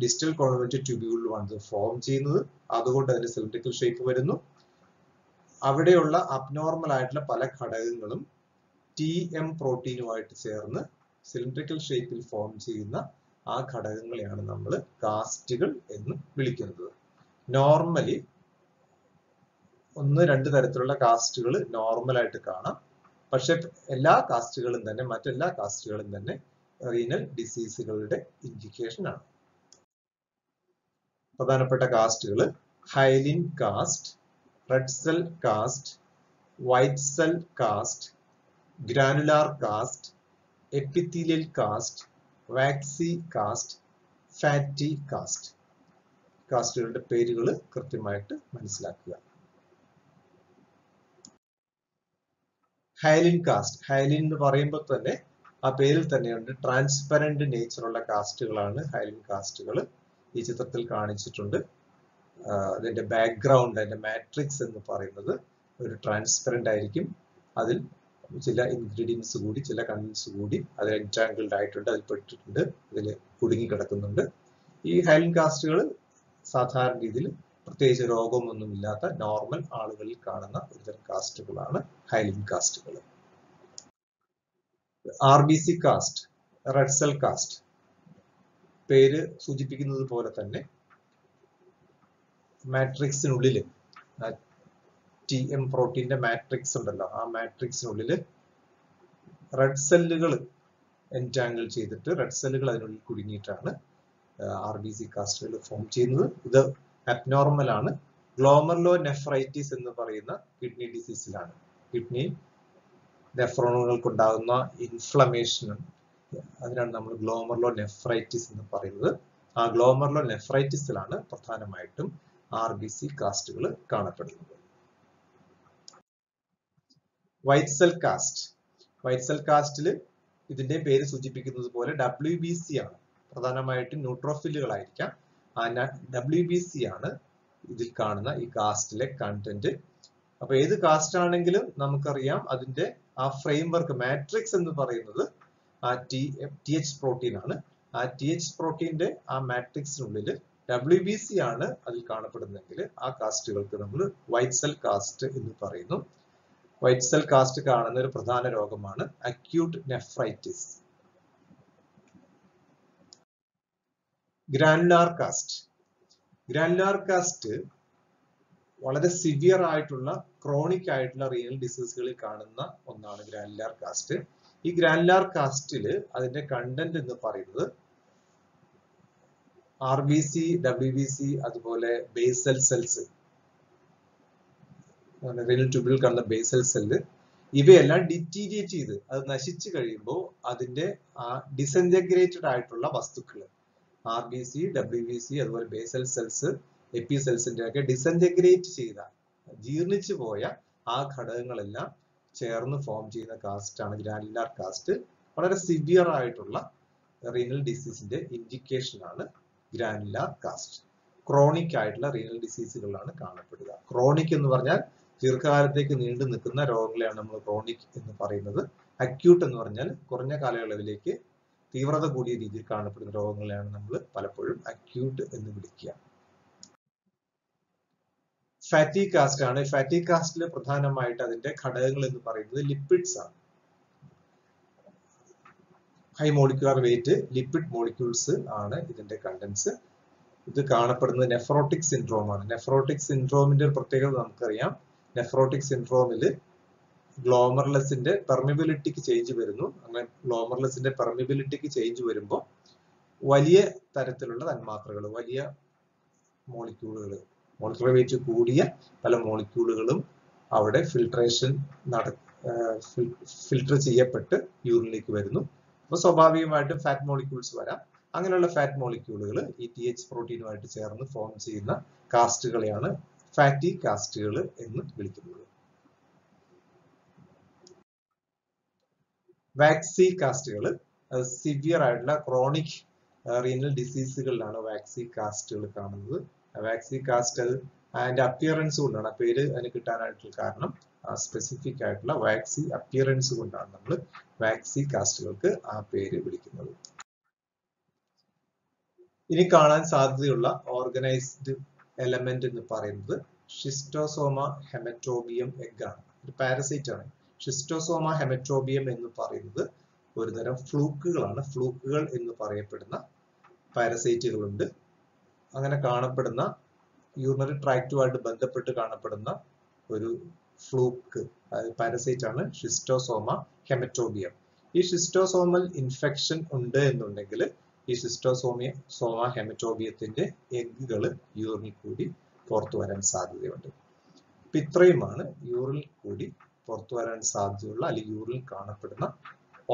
ഡിസ്റ്റൽ കോൺവെന്റഡ് ട്യൂബ്യൂളിലുമാണ് ഇത് ഫോം ചെയ്യുന്നത്. അതുകൊണ്ട് അതിന്റെ സിലിണ്ടറിക്കൽ ഷേപ്പ് വരുന്നു. അവിടെയുള്ള അബ്നോർമൽ ആയിട്ടുള്ള പല ഘടകങ്ങളും TM പ്രോട്ടീനുമായിട്ട് ചേർന്ന് സിലിണ്ടറിക്കൽ ഷേപ്പിൽ ഫോം ചെയ്യുന്ന ആ ഘടകങ്ങളെയാണ് നമ്മൾ കാസ്റ്റുകൾ എന്ന് വിളിക്കുന്നത്. നോർമലി 1-2 തരത്തിലുള്ള കാസ്റ്റുകൾ നോർമലായിട്ട് കാണാം. പക്ഷെ എല്ലാ കാസ്റ്റുകളും തന്നെ, മറ്റെല്ലാ കാസ്റ്റുകളും തന്നെ റീനൽ ഡിസീസുകളുടെ ഇൻഡിക്കേഷൻ ആണ്. പ്രധാനപ്പെട്ട കാസ്റ്റുകൾ: hyaline cast, red cell cast, white cell cast, granular cast, epithelial cast, waxy cast, fatty cast. കാസ്റ്റുകളുടെ പേരുകൾ കൃത്യമായിട്ട് മനസ്സിലാക്കുക. ഹൈലിൻ കാസ്റ്റ്, ഹൈലിൻ എന്ന് പറയുമ്പോൾ തന്നെ ആ പേരിൽ തന്നെയുണ്ട് ട്രാൻസ്പെറന്റ് നേച്ചറുള്ള കാസ്റ്റുകളാണ് ഹൈലിൻ കാസ്റ്റുകൾ. ഈ ചിത്രത്തിൽ കാണിച്ചിട്ടുണ്ട്. അതിന്റെ ബാക്ക്ഗ്രൗണ്ട്, അതിന്റെ മാട്രിക്സ് എന്ന് പറയുന്നത് ഒരു ട്രാൻസ്പെറന്റ് ആയിരിക്കും. അതിൽ ചില ഇൻഗ്രീഡിയൻസ് കൂടി, ചില കണ്ടൻസ് കൂടി അതിൽ എൻറ്റാങ്കിൾഡ് ആയിട്ടുണ്ട്, അതിൽ പെട്ടിട്ടുണ്ട്, അതിൽ കുടുങ്ങി കിടക്കുന്നുണ്ട്. ഈ ഹൈലിൻ കാസ്റ്റുകൾ സാധാരണ രീതിയിൽ പ്രത്യേകിച്ച് രോഗമൊന്നുമില്ലാത്ത നോർമൽ ആളുകളിൽ കാണുന്ന ഒരുതരം കാസ്റ്റുകളാണ് ഹൈലിൻ കാസ്റ്റുകൾ. RBC cast, red cell cast, പേര് സൂചിപ്പിക്കുന്നത് പോലെ തന്നെ മാട്രിക്സിനുള്ളിൽ TM പ്രോട്ടീന്റെ മാട്രിക്സ് ഉണ്ടല്ലോ, ആ മാട്രിക്സിനുള്ളിൽ റെഡ് സെല്ലുകൾ എൻറ്റാങ്കിൾ ചെയ്തിട്ട് റെഡ് സെല്ലുകൾ അതിനുള്ളിൽ കുടുങ്ങിയിട്ടാണ് RBC കാസ്റ്റുകൾ ഫോം ചെയ്യുന്നത്. ഇത് അബ്നോർമൽ ആണ്. ഗ്ലോമർലോ നെഫ്രൈറ്റിസ് എന്ന് പറയുന്ന കിഡ്നി ഡിസീസിലാണ്. കിഡ്നി നെഫ്രോണുകൾക്കുണ്ടാകുന്ന ഇൻഫ്ലമേഷൻ, അതിനാണ് നമ്മൾ ഗ്ലോമർലോ നെഫ്രൈറ്റിസ് എന്ന് പറയുന്നത്. ആ ഗ്ലോമർലോ നെഫ്രൈറ്റിസിലാണ് പ്രധാനമായിട്ടും RBC കാസ്റ്റുകൾ കാണപ്പെടുന്നത്. White cell cast, white cell കാസ്റ്റിൽ ഇതിന്റെ പേര് സൂചിപ്പിക്കുന്നത് പോലെ WBC ആണ്. പ്രധാനമായിട്ടും ന്യൂട്രോഫിലുകളായിരിക്കാം. ആ WBC ആണ് ഇതിൽ കാണുന്ന ഈ കാസ്റ്റിലെ കണ്ടന്റ്. അപ്പൊ ഏത് കാസ്റ്റ് ആണെങ്കിലും നമുക്കറിയാം അതിന്റെ ആ ഫ്രെയിംവർക്ക്, മാട്രിക്സ് എന്ന് പറയുന്നത് ആ TH പ്രോട്ടീൻ ആണ്. ആ TH പ്രോട്ടീന്റെ ആ മാട്രിക്സിനുള്ളിൽ WBC ആണ് അതിൽ കാണപ്പെടുന്നതെങ്കിൽ ആ കാസ്റ്റുകൾക്ക് നമ്മൾ വൈറ്റ് സെൽ കാസ്റ്റ് എന്ന് പറയുന്നു. വൈറ്റ് സെൽ കാസ്റ്റ് കാണുന്ന ഒരു പ്രധാന രോഗമാണ് acute nephritis. Granular cast, granular cast വളരെ സിവിയർ ആയിട്ടുള്ള ക്രോണിക് ആയിട്ടുള്ള റീനൽ ഡിസീസുകളിൽ കാണുന്ന ഒന്നാണ് ഗ്രാനുലാർ കാസ്റ്റ്. ഈ ഗ്രാനുലാർ കാസ്റ്റില് അതിന്റെ കണ്ടന്റ് എന്ന് പറയുന്നത് RBC, WBC, അതുപോലെ ബേസൽ സെൽസ്, റീനൽ ട്യൂബിൽ കാണുന്ന ബേസൽ സെല്ല്, ഇവയെല്ലാം ഡിറ്റീരിയേറ്റ് ചെയ്ത് അത് നശിച്ചു കഴിയുമ്പോൾ അതിന്റെ ആ ഡിസഇന്റഗ്രേറ്റഡ് ആയിട്ടുള്ള വസ്തുക്കൾ RBC, WBC, അതുപോലെ ബേസൽ സെൽസ്, എപ്പി സെൽസിന്റെ ഒക്കെ ഡിസഇന്റഗ്രേറ്റ് ചെയ്ത, ജീർണിച്ചു പോയ ആ ഘടകങ്ങളെല്ലാം ചേർന്ന് ഫോം ചെയ്യുന്ന കാസ്റ്റ് ആണ് ഗ്രാനുലാർ കാസ്റ്റ്. വളരെ സിവിയർ ആയിട്ടുള്ള റീനൽ ഡിസീസിന്റെ ഇൻഡിക്കേഷൻ ആണ് ഗ്രാനുലാർ കാസ്റ്റ്. ക്രോണിക് ആയിട്ടുള്ള റീനൽ ഡിസീസുകളിലാണ് കാണപ്പെടുക. ക്രോണിക് എന്ന് പറഞ്ഞാൽ ദീർഘകാലത്തേക്ക് നീണ്ടു നിൽക്കുന്ന രോഗങ്ങളെയാണ് നമ്മൾ ക്രോണിക് എന്ന് പറയുന്നത്. അക്യൂട്ട് എന്ന് പറഞ്ഞാൽ കുറഞ്ഞ കാലയളവിലേക്ക് തീവ്രത കൂടിയ രീതിയിൽ കാണപ്പെടുന്ന രോഗങ്ങളെയാണ് നമ്മൾ പലപ്പോഴും അക്യൂട്ട് എന്ന് വിളിക്കുക. ഫാറ്റി കാസ്റ്റ് ആണ്. ഫാറ്റി കാസ്റ്റില് പ്രധാനമായിട്ട് അതിന്റെ ഘടകങ്ങൾ എന്ന് പറയുന്നത് ലിപ്പിഡ്സ് ആണ്. High molecular weight lipid molecules ആണ് ഇതിന്റെ കണ്ടൻസ്. ഇത് കാണപ്പെടുന്നത് നെഫ്രോട്ടിക് സിൻഡ്രോം ആണ്. നെഫ്രോട്ടിക് സിൻഡ്രോമിന്റെ ഒരു പ്രത്യേകത നമുക്കറിയാം. നെഫ്രോട്ടിക് സിൻഡ്രോമിൽ ഗ്ലോമർലെസിന്റെ പെർമിബിലിറ്റിക്ക് ചേഞ്ച് വരുന്നു. അങ്ങനെ ഗ്ലോമർലെസിന്റെ പെർമിബിലിറ്റിക്ക് ചേഞ്ച് വരുമ്പോൾ വലിയ തരത്തിലുള്ള തന്മാത്രകൾ, വലിയ മോളിക്യൂളുകൾ, മോളിക്യുലർ വെയിറ്റ് കൂടിയ പല മോളിക്യൂളുകളും അവിടെ ഫിൽട്ടർ ചെയ്യപ്പെട്ട് യൂറിനിലേക്ക് വരുന്നു. അപ്പൊ സ്വാഭാവികമായിട്ടും ഫാറ്റ് മോളിക്യൂൾസ് വരാം. അങ്ങനെയുള്ള ഫാറ്റ് മോളിക്യൂളുകൾ ഈ TH പ്രോട്ടീനുമായിട്ട് ചേർന്ന് ഫോം ചെയ്യുന്ന കാസ്റ്റുകളെയാണ് ഫാറ്റി കാസ്റ്റുകൾ എന്ന് വിളിക്കുന്നത്. വാക്സി കാസ്റ്റുകൾ, സിവിയർ ആയിട്ടുള്ള ക്രോണിക് റീനൽ ഡിസീസുകളിലാണ് വാക്സി കാസ്റ്റുകൾ കാണുന്നത്. വാക്സി കാസ്റ്റ് അതിന്റെ അപ്പിയറൻസ് കൊണ്ടാണ്, ആ പേര് അതിന് കിട്ടാനായിട്ടുള്ള കാരണം സ്പെസിഫിക് ആയിട്ടുള്ള വാക്സി അപ്പിയറൻസ് കൊണ്ടാണ് നമ്മൾ വാക്സി കാസ്റ്റുകൾക്ക് ആ പേര് വിളിക്കുന്നത്. ഇനി കാണാൻ സാധ്യതയുള്ള ഓർഗനൈസ്ഡ് എലമെന്റ് എന്ന് പറയുന്നത് ഷിസ്റ്റോസോമ ഹെമറ്റോബിയം എഗ് ആണ്. ഒരു പാരസൈറ്റ് ആണ്. ഷിസ്റ്റോസോമ ഹെമറ്റോബിയം എന്ന് പറയുന്നത് ഒരുതരം ഫ്ലൂക്കുകളാണ്. ഫ്ലൂക്കുകൾ എന്ന് പറയപ്പെടുന്ന പാരസൈറ്റുകളുണ്ട്. അങ്ങനെ കാണപ്പെടുന്ന യൂറിനറി ട്രാക്റ്റുമായിട്ട് ബന്ധപ്പെട്ട് കാണപ്പെടുന്ന ഒരു ഫ്ലൂക്ക് പാരസൈറ്റ് ആണ് ഷിസ്റ്റോസോമ ഹെമറ്റോബിയം. ഈ ഷിസ്റ്റോസോമൽ ഇൻഫെക്ഷൻ ഉണ്ട് എന്നുണ്ടെങ്കിൽ ഈ ഷിസ്റ്റോസോമ ഹെമറ്റോബിയത്തിന്റെ എഗ്ഗുകൾ യൂറിനിൽ കൂടി പുറത്തു വരാൻ സാധ്യതയുണ്ട്. അപ്പൊ ഇത്രയുമാണ് യൂറിനിൽ കൂടി പുറത്തു വരാൻ സാധ്യതയുള്ള അല്ലെങ്കിൽ യൂറിനിൽ കാണപ്പെടുന്ന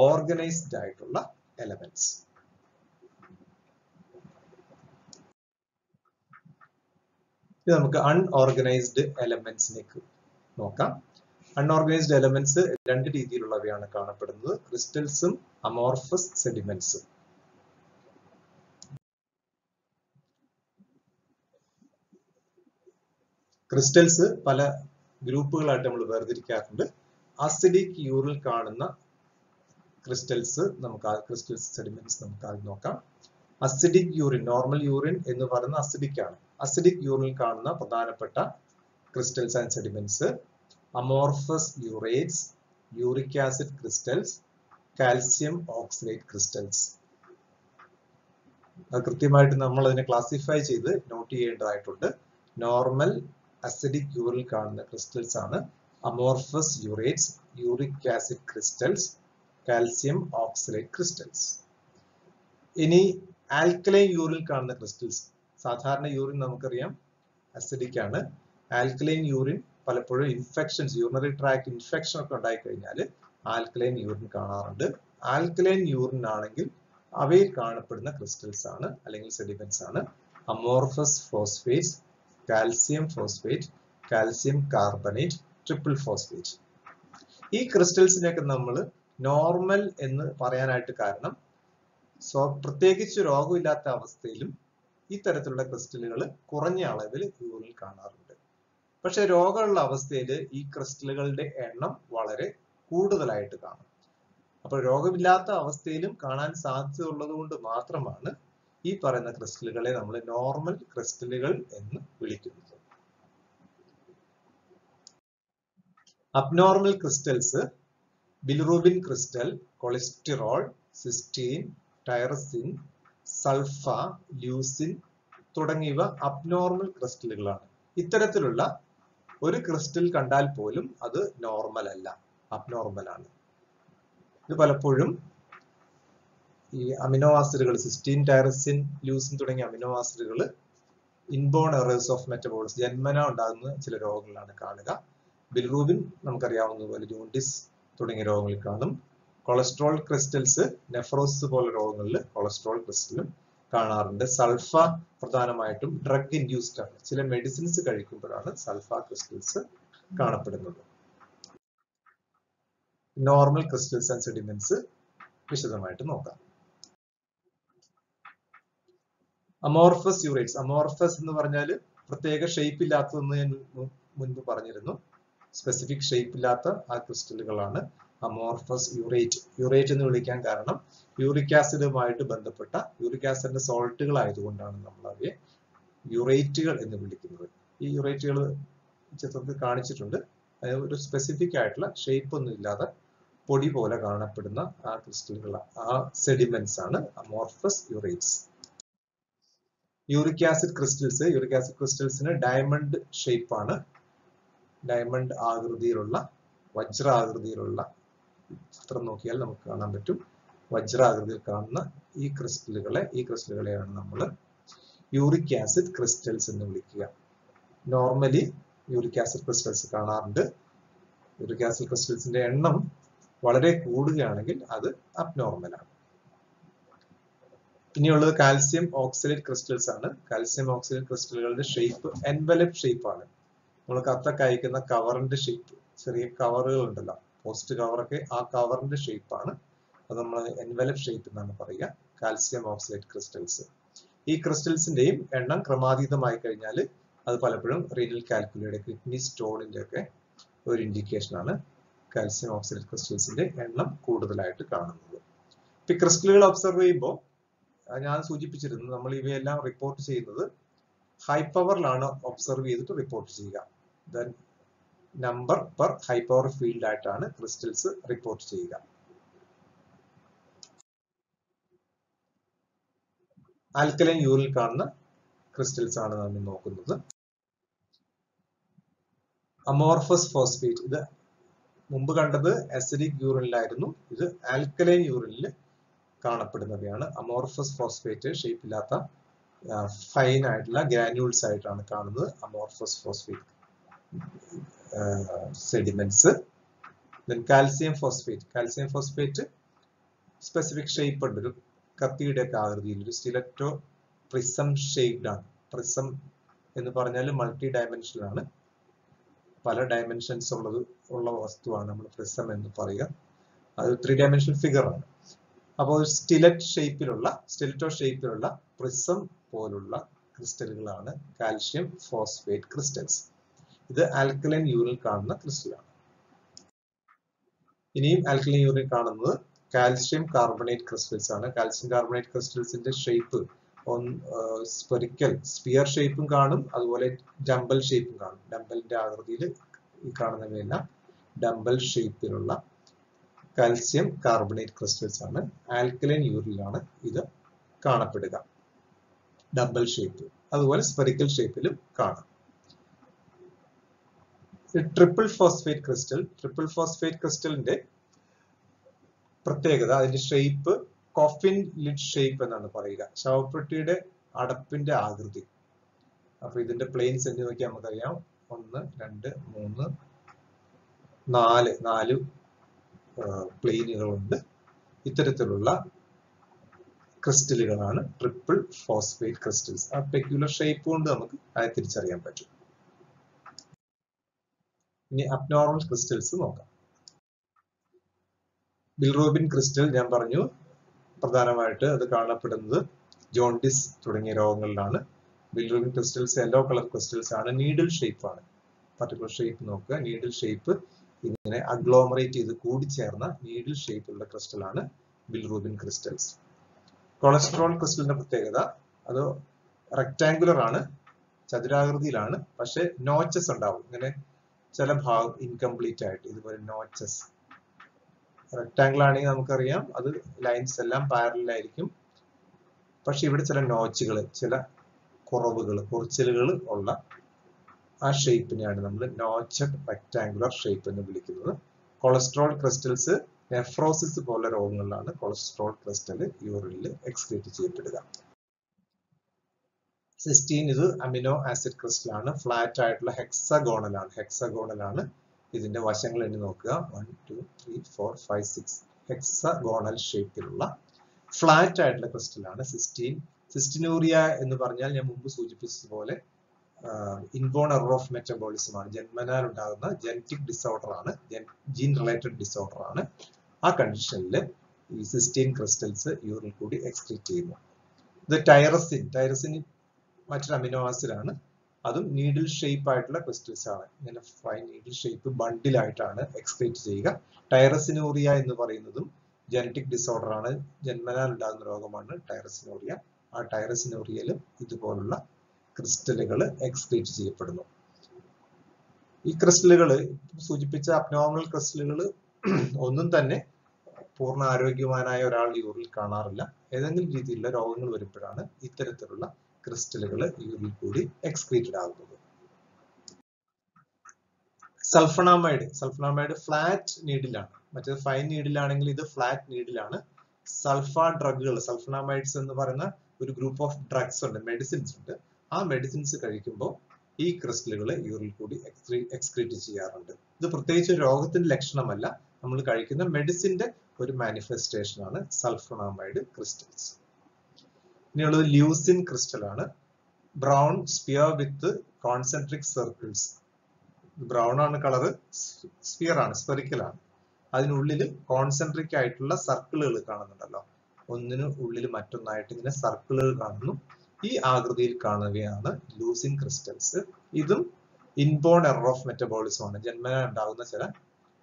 ഓർഗനൈസ്ഡ് ആയിട്ടുള്ള എലമെന്റ്സ്. ഇത് നമുക്ക് അൺഓർഗനൈസ്ഡ് എലമെന്റ്സിലേക്ക് നോക്കാം. അൺഓർഗനൈസ്ഡ് എലമെന്റ്സ് രണ്ട് രീതിയിലുള്ളവയാണ് കാണപ്പെടുന്നത്, ക്രിസ്റ്റൽസും അമോർഫസ് സെഡിമെന്റ്സും. ക്രിസ്റ്റൽസ് പല ഗ്രൂപ്പുകളായിട്ട് നമ്മൾ വേർതിരിക്കാറുണ്ട്. അസിഡിക് യൂറിൽ കാണുന്ന ക്രിസ്റ്റൽസ് ക്രിസ്റ്റൽസ് സെഡിമെന്റ്സ് നമുക്ക് ആദ്യം നോക്കാം. അസിഡിക് യൂറിൻ, നോർമൽ യൂറിൻ എന്ന് പറയുന്ന അസിഡിക് ആണ്. അസിഡിക് യൂറിൽ കാണുന്ന പ്രധാനപ്പെട്ട crystals and sediments amorphous urates, uric acid crystals, calcium oxalate crystals. അത് കൃത്യമായിട്ട് നമ്മൾ അതിനെ ക്ലാസിഫൈ ചെയ്ത് നോട്ട് ചെയ്യേണ്ടതായിട്ടുണ്ട്. നോർമൽ അസിഡിക് യൂറിൽ കാണുന്ന ക്രിസ്റ്റൽസ് ആണ് amorphous urates, uric acid crystals, calcium oxalate crystals. ഇനി ആൽക്കലൈൻ യൂറിൽ കാണുന്ന ക്രിസ്റ്റൽസ്, സാധാരണ യൂറിൻ നമുക്കറിയാം അസിഡിക് ആണ്. ആൽക്കലൈൻ യൂറിൻ പലപ്പോഴും ഇൻഫെക്ഷൻസ്, യൂറിനറി ട്രാക്ട് ഇൻഫെക്ഷൻ ഒക്കെ ഉണ്ടായി കഴിഞ്ഞാൽ ആൽക്കലൈൻ യൂറിൻ കാണാറുണ്ട്. ആൽക്കലൈൻ യൂറിൻ ആണെങ്കിൽ അവയിൽ കാണപ്പെടുന്ന ക്രിസ്റ്റൽസ് ആണ് അല്ലെങ്കിൽ സെഡിമെന്റ്സ് ആണ് amorphous phosphate, calcium phosphate, calcium carbonate, triple phosphate. ഈ ക്രിസ്റ്റൽസിനെയൊക്കെ നമ്മൾ നോർമൽ എന്ന് പറയാനായിട്ട് കാരണം പ്രത്യേകിച്ച് രോഗമില്ലാത്ത അവസ്ഥയിലും ഈ തരത്തിലുള്ള ക്രിസ്റ്റലുകൾ കുറഞ്ഞ അളവിൽ യൂറിനിൽ കാണാറുണ്ട്. പക്ഷെ രോഗമുള്ള അവസ്ഥയിൽ ഈ ക്രിസ്റ്റലുകളുടെ എണ്ണം വളരെ കൂടുതലായിട്ട് കാണും. അപ്പോൾ രോഗമില്ലാത്ത അവസ്ഥയിലും കാണാൻ സാധ്യത ഉള്ളത് കൊണ്ട് മാത്രമാണ് ഈ പറയുന്ന ക്രിസ്റ്റലുകളെ നമ്മൾ നോർമൽ ക്രിസ്റ്റലുകൾ എന്ന് വിളിക്കുന്നത്. Abnormal crystals bilirubin crystal, cholesterol, cystine, tyrosine, sulpha, leucine തുടങ്ങിയവ അബ്നോർമൽ ക്രിസ്റ്റലുകളാണ്. ഇത്തരത്തിലുള്ള ഒരു ക്രിസ്റ്റൽ കണ്ടാൽ പോലും അത് നോർമൽ അല്ല, അബ്നോർമൽ ആണ്. ഇത് പലപ്പോഴും ഈ അമിനോ ആസിഡുകൾ, സിസ്റ്റീൻ, ടൈറസിൻ, ല്യൂസിൻ തുടങ്ങിയ അമിനോ ആസിഡുകൾ ഇൻബോൺ എറേഴ്സ് ഓഫ് മെറ്റബോളിസം, ജന്മന ഉണ്ടാകുന്ന ചില രോഗങ്ങളാണ് കാണുക. ബിലിറൂബിൻ നമുക്കറിയാവുന്നതുപോലെ ജോണ്ടിസ് തുടങ്ങിയ രോഗങ്ങളിൽ കാണും. കൊളസ്ട്രോൾ ക്രിസ്റ്റൽസ് നെഫ്രോസിസ് പോലെ രോഗങ്ങളിൽ കൊളസ്ട്രോൾ ക്രിസ്റ്റലും കാണാറുണ്ട്. സൾഫ പ്രധാനമായിട്ടും ഡ്രഗ് ഇൻഡ്യൂസ്ഡ് ആണ്. ചില മെഡിസിൻസ് കഴിക്കുമ്പോഴാണ് സൾഫ ക്രിസ്റ്റൽസ് കാണപ്പെടുന്നത്. നോർമൽ ക്രിസ്റ്റൽസ് ആൻഡ് സെഡിമെന്റ്സ് വിശദമായിട്ട് നോക്കാം. അമോർഫസ് യൂറേറ്റ്സ്, അമോർഫസ് എന്ന് പറഞ്ഞാൽ പ്രത്യേക ഷേപ്പ് ഇല്ലാത്തതെന്ന് ഞാൻ മുൻപ് പറഞ്ഞിരുന്നു. സ്പെസിഫിക് ഷേപ്പ് ഇല്ലാത്ത ആ ക്രിസ്റ്റലുകളാണ് അമോർഫസ് യൂറേറ്റ്. യൂറേറ്റ് എന്ന് വിളിക്കാൻ കാരണം യൂറിക് ആസിഡുമായിട്ട് ബന്ധപ്പെട്ട യൂറിക് ആസിഡിന്റെ സോൾട്ടുകൾ ആയതുകൊണ്ടാണ് നമ്മൾ അവയെ യൂറേറ്റുകൾ എന്ന് വിളിക്കുന്നത്. ഈ യൂറേറ്റുകൾ ചിത്രത്തിൽ കാണിച്ചിട്ടുണ്ട്. അതായത് ഒരു സ്പെസിഫിക് ആയിട്ടുള്ള ഷേപ്പ് ഒന്നും ഇല്ലാതെ പൊടി പോലെ കാണപ്പെടുന്ന ആ ക്രിസ്റ്റലുകൾ, ആ സെഡിമെന്റ്സ് ആണ് amorphous urates. Uric acid crystals, uric acid ക്രിസ്റ്റൽസിന് ഡയമണ്ട് ഷേപ്പ് ആണ്. ഡയമണ്ട് ആകൃതിയിലുള്ള, വജ്രാകൃതിയിലുള്ള ചിത്രം നോക്കിയാൽ നമുക്ക് കാണാൻ പറ്റും. വജ്രാകൃതിയിൽ കാണുന്ന ഈ ക്രിസ്റ്റലുകളെയാണ് നമ്മൾ യൂറിക് ആസിഡ് ക്രിസ്റ്റൽസ് എന്ന് വിളിക്കുക. നോർമലി യൂറിക് ആസിഡ് ക്രിസ്റ്റൽസ് കാണാറുണ്ട്. യൂറിക് ആസിഡ് ക്രിസ്റ്റൽസിന്റെ എണ്ണം വളരെ കൂടുകയാണെങ്കിൽ അത് അബ്നോർമൽ ആണ്. ഇനിയുള്ളത് കാൽസ്യം ഓക്സലേറ്റ് ക്രിസ്റ്റൽസ് ആണ്. കാൽസ്യം ഓക്സലേറ്റ് ക്രിസ്റ്റലുകളുടെ ഷേപ്പ് എൻവലപ്പ് ഷേപ്പ് ആണ്. നമ്മൾ കത്തൊക്കെ അയക്കുന്ന കവറിന്റെ ഷേപ്പ്, ചെറിയ കവറുകൾ ഉണ്ടല്ലോ, പോസ്റ്റ് കവറൊക്കെ, ആ കവറിന്റെ ഷേപ്പാണ് അത് നമ്മൾ എൻവലപ്പ് ഷേപ്പ് എന്നാണ് പറയുക, കാൽസ്യം ഓക്സലേറ്റ് ക്രിസ്റ്റൽസ്. ഈ ക്രിസ്റ്റൽസിന്റെയും എണ്ണം ക്രമാതീതമായി കഴിഞ്ഞാൽ അത് പലപ്പോഴും റീനൽ കാൽക്കുലിയുടെ കിഡ്നി സ്റ്റോണിന്റെ ഒക്കെ ഒരു ഇൻഡിക്കേഷൻ ആണ് കാൽസ്യം ഓക്സലേറ്റ് ക്രിസ്റ്റൽസിന്റെ എണ്ണം കൂടുതലായിട്ട് കാണുന്നത്. ഈ ക്രിസ്റ്റലുകൾ ഒബ്സർവ് ചെയ്യുമ്പോൾ ഞാൻ സൂചിപ്പിച്ചിരുന്നു, നമ്മൾ ഇവയെല്ലാം റിപ്പോർട്ട് ചെയ്യുന്നത് ഹൈ പവറിലാണ് ഒബ്സർവ് ചെയ്തിട്ട് റിപ്പോർട്ട് ചെയ്യുക. Then number per high power field ആയിട്ടാണ് ക്രിസ്റ്റൽസ് റിപ്പോർട്ട് ചെയ്യുക. ആൽക്കലൈൻ യൂറിനിൽ കാണുന്ന ക്രിസ്റ്റൽസ് ആണ് നമ്മൾ നോക്കുന്നത്. അമോർഫസ് ഫോസ്ഫേറ്റ്, ഇത് മുമ്പ് കണ്ടത് അസിഡിക് യൂറിനിലായിരുന്നു, ഇത് ആൽക്കലൈൻ യൂറിനിൽ കാണപ്പെടുന്നവയാണ്. അമോർഫസ് ഫോസ്ഫേറ്റ് ഷേപ്പില്ലാത്ത ഫൈൻ ആയിട്ടുള്ള ഗ്രാന്യൂൾസ് ആയിട്ടാണ് കാണുന്നത് amorphous phosphate sediments. Calcium phosphate, calcium phosphate specific shape ഉണ്ട്, ഒരു കത്തിയുടെ ഒക്കെ ആകൃതിയിൽ, ഒരു സ്റ്റിലറ്റോ പ്രിസം ഷേപ്ഡ് ആണ്. പ്രിസം എന്ന് പറഞ്ഞാൽ മൾട്ടി ഡയമെൻഷനൽ ആണ്, പല ഡയമെൻഷൻസ് ഉള്ള വസ്തുവാണ് നമ്മൾ പ്രിസം എന്ന് പറയുക. അത് 3 ഡയമെൻഷണൽ ഫിഗർ ആണ്. അപ്പോൾ സ്റ്റിലറ്റോ ഷേപ്പിലുള്ള പ്രിസം പോലുള്ള ക്രിസ്റ്റലുകളാണ് കാൽഷ്യം ഫോസ്ഫേറ്റ് ക്രിസ്റ്റൽസ്. ഇത് ആൽക്കലൈൻ യൂറിനിൽ കാണുന്ന ക്രിസ്റ്റലാണ്. ഇനിയും ആൽക്കലൈൻ യൂറിനിൽ കാണുന്നത് കാൽഷ്യം കാർബണേറ്റ് ക്രിസ്റ്റൽസ് ആണ്. കാൽഷ്യം കാർബണേറ്റ് ക്രിസ്റ്റൽസിന്റെ ഷേപ്പ് സ്പെറിക്കൽ സ്പിയർ ഷേപ്പും കാണും, അതുപോലെ ഡംബൽ ഷേപ്പും കാണും. ഡംബലിന്റെ ആകൃതിയിൽ ഈ കാണുന്നവയെല്ലാം ഡംബൽ ഷേപ്പിലുള്ള കാൽസ്യം കാർബണേറ്റ് ക്രിസ്റ്റൽസ് ആണ്. ആൽക്കലൈൻ യൂറിനിലാണ് ഇത് കാണപ്പെടുക, ഡബിൾ ഷേപ്പ്. അതുപോലെ സ്പെറിക്കൽ ഷേപ്പിലും കാണാം. Triple phosphate crystal, triple phosphate ക്രിസ്റ്റലിന്റെ പ്രത്യേകത അതിന്റെ ഷേപ്പ് കോഫിൻ ലിഡ് ഷേപ്പ് എന്നാണ് പറയുക, ശവപ്പെട്ടിയുടെ അടപ്പിന്റെ ആകൃതി. അപ്പൊ ഇതിന്റെ പ്ലെയിൻസ് എന്ന് നോക്കിയാൽ നമുക്കറിയാം, 1 2 3 4 പ്ലെയിനുകളുണ്ട്. ഇത്തരത്തിലുള്ള ക്രിസ്റ്റലുകളാണ് ട്രിപ്പിൾ ഫോസ്ഫേറ്റ് ക്രിസ്റ്റൽസ്. ആ പെക്യുലർ ഷേപ്പ് കൊണ്ട് നമുക്ക് അത് തിരിച്ചറിയാൻ പറ്റും. ഇനി അബ്നോർമൽ ക്രിസ്റ്റൽസ് നോക്കാം. ബിൽറൂബിൻ ക്രിസ്റ്റൽ ഞാൻ പറഞ്ഞു, പ്രധാനമായിട്ട് അത് കാണപ്പെടുന്നത് ജോണ്ടിസ് തുടങ്ങിയ രോഗങ്ങളിലാണ്. Bilirubin crystals yellow colour crystals ആണ്, നീഡിൽ ഷേപ്പ് ആണ്. പർട്ടിക്കുലർ ഷേപ്പ് നോക്കുക, നീഡിൽ ഷേപ്പ് ഇങ്ങനെ അഗ്ലോമറേറ്റ് ചെയ്ത് കൂടിച്ചേർന്ന നീഡിൽ ഷേപ്പുള്ള ക്രിസ്റ്റലാണ് ബിൽറൂബിൻ ക്രിസ്റ്റൽസ്. കൊളസ്ട്രോൾ ക്രിസ്റ്റലിന്റെ പ്രത്യേകത അത് റെക്ടാങ്കുലർ ആണ്, ചതുരാകൃതിയിലാണ്, പക്ഷെ നോച്ചസ് ഉണ്ടാവും. ഇങ്ങനെ ചില ഭാഗം ഇൻകംപ്ലീറ്റ് ആയിട്ട് ഇതുപോലെ നോച്ചസ്. റെക്ടാങ്കിൾ ആണെങ്കിൽ നമുക്കറിയാം അത് ലൈൻസ് എല്ലാം പാരലൽ ആയിരിക്കും, പക്ഷെ ഇവിടെ ചില നോച്ചുകൾ, ചില കുറച്ചിലുകൾ ഉള്ള ആ ഷേപ്പിനെയാണ് നമ്മൾ നോച്ചഡ് റെക്ടാങ്കുലർ ഷേപ്പ് എന്ന് വിളിക്കുന്നത്. കൊളസ്ട്രോൾ ക്രിസ്റ്റൽസ് നെഫ്രോസിസ് പോലെ രോഗങ്ങളിലാണ് കൊളസ്ട്രോൾ ക്രിസ്റ്റൽ യൂറിനിൽ എക്സ്ക്രീറ്റ് ചെയ്യപ്പെടുക. സിസ്റ്റീൻ, ഇത് അമിനോ ആസിഡ് ക്രിസ്റ്റൽ ആണ്, ഫ്ലാറ്റ് ആയിട്ടുള്ള ഹെക്സഗോണൽ ആണ്. ഇതിന്റെ വശങ്ങൾ എണ്ണി നോക്കുക, 1 2 3 4 5 6 ഹെക്സഗോണൽ ഷേപ്പിലുള്ള ഫ്ലാറ്റ് ആയിട്ടുള്ള ക്രിസ്റ്റൽ ആണ് സിസ്റ്റീൻ. സിസ്റ്റിനൂറിയ എന്ന് പറഞ്ഞാൽ ഞാൻ മുമ്പ് സൂചിപ്പിച്ചതുപോലെ ഇൻബോൺ എറർ ഓഫ് മെറ്റബോളിസം ആണ്, ജന്മനാൽ ഉണ്ടാകുന്ന ജനറ്റിക് ഡിസോർഡർ ആണ്, ജീൻ റിലേറ്റഡ് ഡിസോർഡർ ആണ്. ആ കണ്ടീഷനിൽ ഈ സിസ്റ്റീൻ ക്രിസ്റ്റൽസ് യൂറിനിൽ കൂടി എക്സ്ക്രീറ്റ് ചെയ്യുന്നു. ഇത് ടൈറസിൻ മറ്റൊരു അമിനോ ആസിഡ് ആണ്, അതും നീഡിൽ ഷേപ്പ് ആയിട്ടുള്ള ക്രിസ്റ്റൽസ് ആണ്. ഇങ്ങനെ ഫൈൻ നീഡിൽ ഷേപ്പ് ബണ്ടിലായിട്ടാണ് എക്സ്ക്രീറ്റ് ചെയ്യുക. ടൈറസിനൂറിയ എന്ന് പറയുന്നതും ജനറ്റിക് ഡിസോർഡർ ആണ്, ജന്മനാൽ ഉണ്ടാകുന്ന രോഗമാണ് ടൈറസിനൂറിയ. ആ ടൈറസിനൂറിയയിലും ഇതുപോലുള്ള ക്രിസ്റ്റലുകൾ എക്സ്ക്രീറ്റ് ചെയ്യപ്പെടുന്നു. ഈ ക്രിസ്റ്റലുകൾ സൂചിപ്പിച്ച അബ്നോർമൽ ക്രിസ്റ്റലുകൾ ഒന്നും തന്നെ പൂർണ്ണ ആരോഗ്യവാനായ ഒരാൾ യൂറിനിൽ കാണാറില്ല. ഏതെങ്കിലും രീതിയിലുള്ള രോഗങ്ങൾ വരുമ്പോഴാണ് ഇത്തരത്തിലുള്ള ക്രിസ്റ്റലുകൾ യൂറിനിൽ കൂടി എക്സ്ക്രീറ്റഡ് ആകുന്നത്. സൾഫണാമൈഡ് ഫ്ലാറ്റ് നീഡിലാണ്, മറ്റേത് ഫൈൻ നീഡിലാണെങ്കിൽ ഇത് ഫ്ലാറ്റ് നീഡിലാണ്. സൾഫണാമൈഡ്സ് എന്ന് പറയുന്ന ഒരു ഗ്രൂപ്പ് ഓഫ് ഡ്രഗ്സ് ഉണ്ട്, മെഡിസിൻസ് ഉണ്ട്. ആ മെഡിസിൻസ് കഴിക്കുമ്പോൾ ഈ ക്രിസ്റ്റലുകൾ യൂറിനിൽ കൂടി എക്സ്ക്രീറ്റ് ചെയ്യാറുണ്ട്. ഇത് പ്രത്യേകിച്ച് രോഗത്തിന്റെ ലക്ഷണമല്ല, നമ്മൾ കഴിക്കുന്ന മെഡിസിന്റെ ഒരു മാനിഫെസ്റ്റേഷൻ ആണ് സൾഫണാമൈഡ് ക്രിസ്റ്റൽസ്. ഇനിയുള്ളത് ല്യൂസിൻ ക്രിസ്റ്റൽ ആണ്, ബ്രൗൺ സ്പിയർ വിത്ത് കോൺസെൻട്രിക് സർക്കിൾസ്. ബ്രൗൺ ആണ് കളറ്, സ്പിയർ ആണ്, സ്പെറിക്കൽ ആണ്. അതിനുള്ളിൽ കോൺസെൻട്രിക് ആയിട്ടുള്ള സർക്കിളുകൾ കാണുന്നുണ്ടല്ലോ, ഒന്നിനു ഉള്ളിൽ മറ്റൊന്നായിട്ട് ഇങ്ങനെ സർക്കിളുകൾ കാണുന്നു. ഈ ആകൃതിയിൽ കാണുകയാണ് ലൂസിൻ ക്രിസ്റ്റൽസ്. ഇതും ഇൻബോൺ എറർ ഓഫ് മെറ്റബോളിസം ആണ്. ജന്മന ഉണ്ടാകുന്ന ചില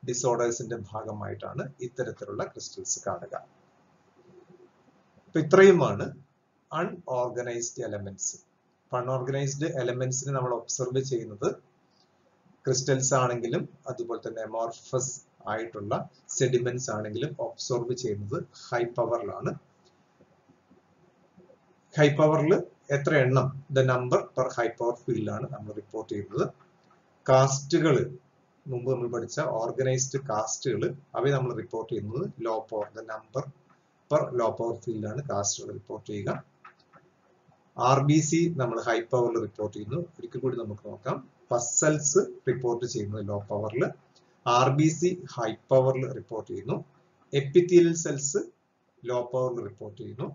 ഡിസോർഡേഴ്സിന്റെ ഭാഗമായിട്ടാണ് ഇത്തരത്തിലുള്ള ക്രിസ്റ്റൽസ് കാണുക. അപ്പൊ ഇത്രയുമാണ് അൺഓർഗനൈസ്ഡ് എലമെന്റ്സ്. അൺഓർഗനൈസ്ഡ് എലമെന്റ്സിനെ നമ്മൾ ഒബ്സർവ് ചെയ്യുന്നത് ക്രിസ്റ്റൽസ് ആണെങ്കിലും അതുപോലെ തന്നെ അമോർഫസ് ആയിട്ടുള്ള സെഡിമെന്റ്സ് ആണെങ്കിലും ഒബ്സർവ് ചെയ്യുന്നത് ഹൈ പവറിലാണ്. ഹൈ പവറിൽ എത്ര എണ്ണം, the number per high power ഫീൽഡിലാണ് നമ്മൾ റിപ്പോർട്ട് ചെയ്യുന്നത്. കാസ്റ്റുകൾ, മുമ്പ് നമ്മൾ പഠിച്ച ഓർഗനൈസ്ഡ് കാസ്റ്റുകൾ, അവയെ നമ്മൾ റിപ്പോർട്ട് ചെയ്യുന്നത് low power, the number per low power ഫീൽഡിലാണ് കാസ്റ്റുകൾ റിപ്പോർട്ട് ചെയ്യുക. RBC നമ്മൾ ഹൈ പവറിൽ റിപ്പോർട്ട് ചെയ്യുന്നു. ഒരിക്കൽ കൂടി നമുക്ക് നോക്കാം. പസൽസ് റിപ്പോർട്ട് ചെയ്യുന്നത് ലോ പവറിൽ, RBC ഹൈ പവറിൽ റിപ്പോർട്ട് ചെയ്യുന്നു. എപ്പിത്തീലിയൽ സെൽസ് ലോ പവറിൽ റിപ്പോർട്ട് ചെയ്യുന്നു.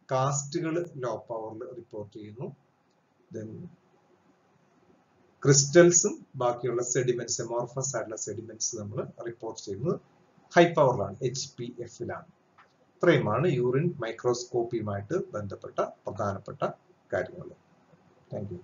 കാസ്റ്റുകൾ ലോ പവറിൽ റിപ്പോർട്ട് ചെയ്യുന്നു. ദെൻ ക്രിസ്റ്റൽസും ബാക്കിയുള്ള സെഡിമെന്റ്സ്, അമോർഫസ് ആയിട്ടുള്ള സെഡിമെന്റ്സ് നമ്മൾ റിപ്പോർട്ട് ചെയ്യുന്നത് ഹൈ പവറിലാണ്, HPF-ലാണ്. ഇത്രയുമാണ് യൂറിൻ മൈക്രോസ്കോപ്പിയുമായിട്ട് ബന്ധപ്പെട്ട പ്രധാനപ്പെട്ട കാര്യങ്ങൾ. Thank U.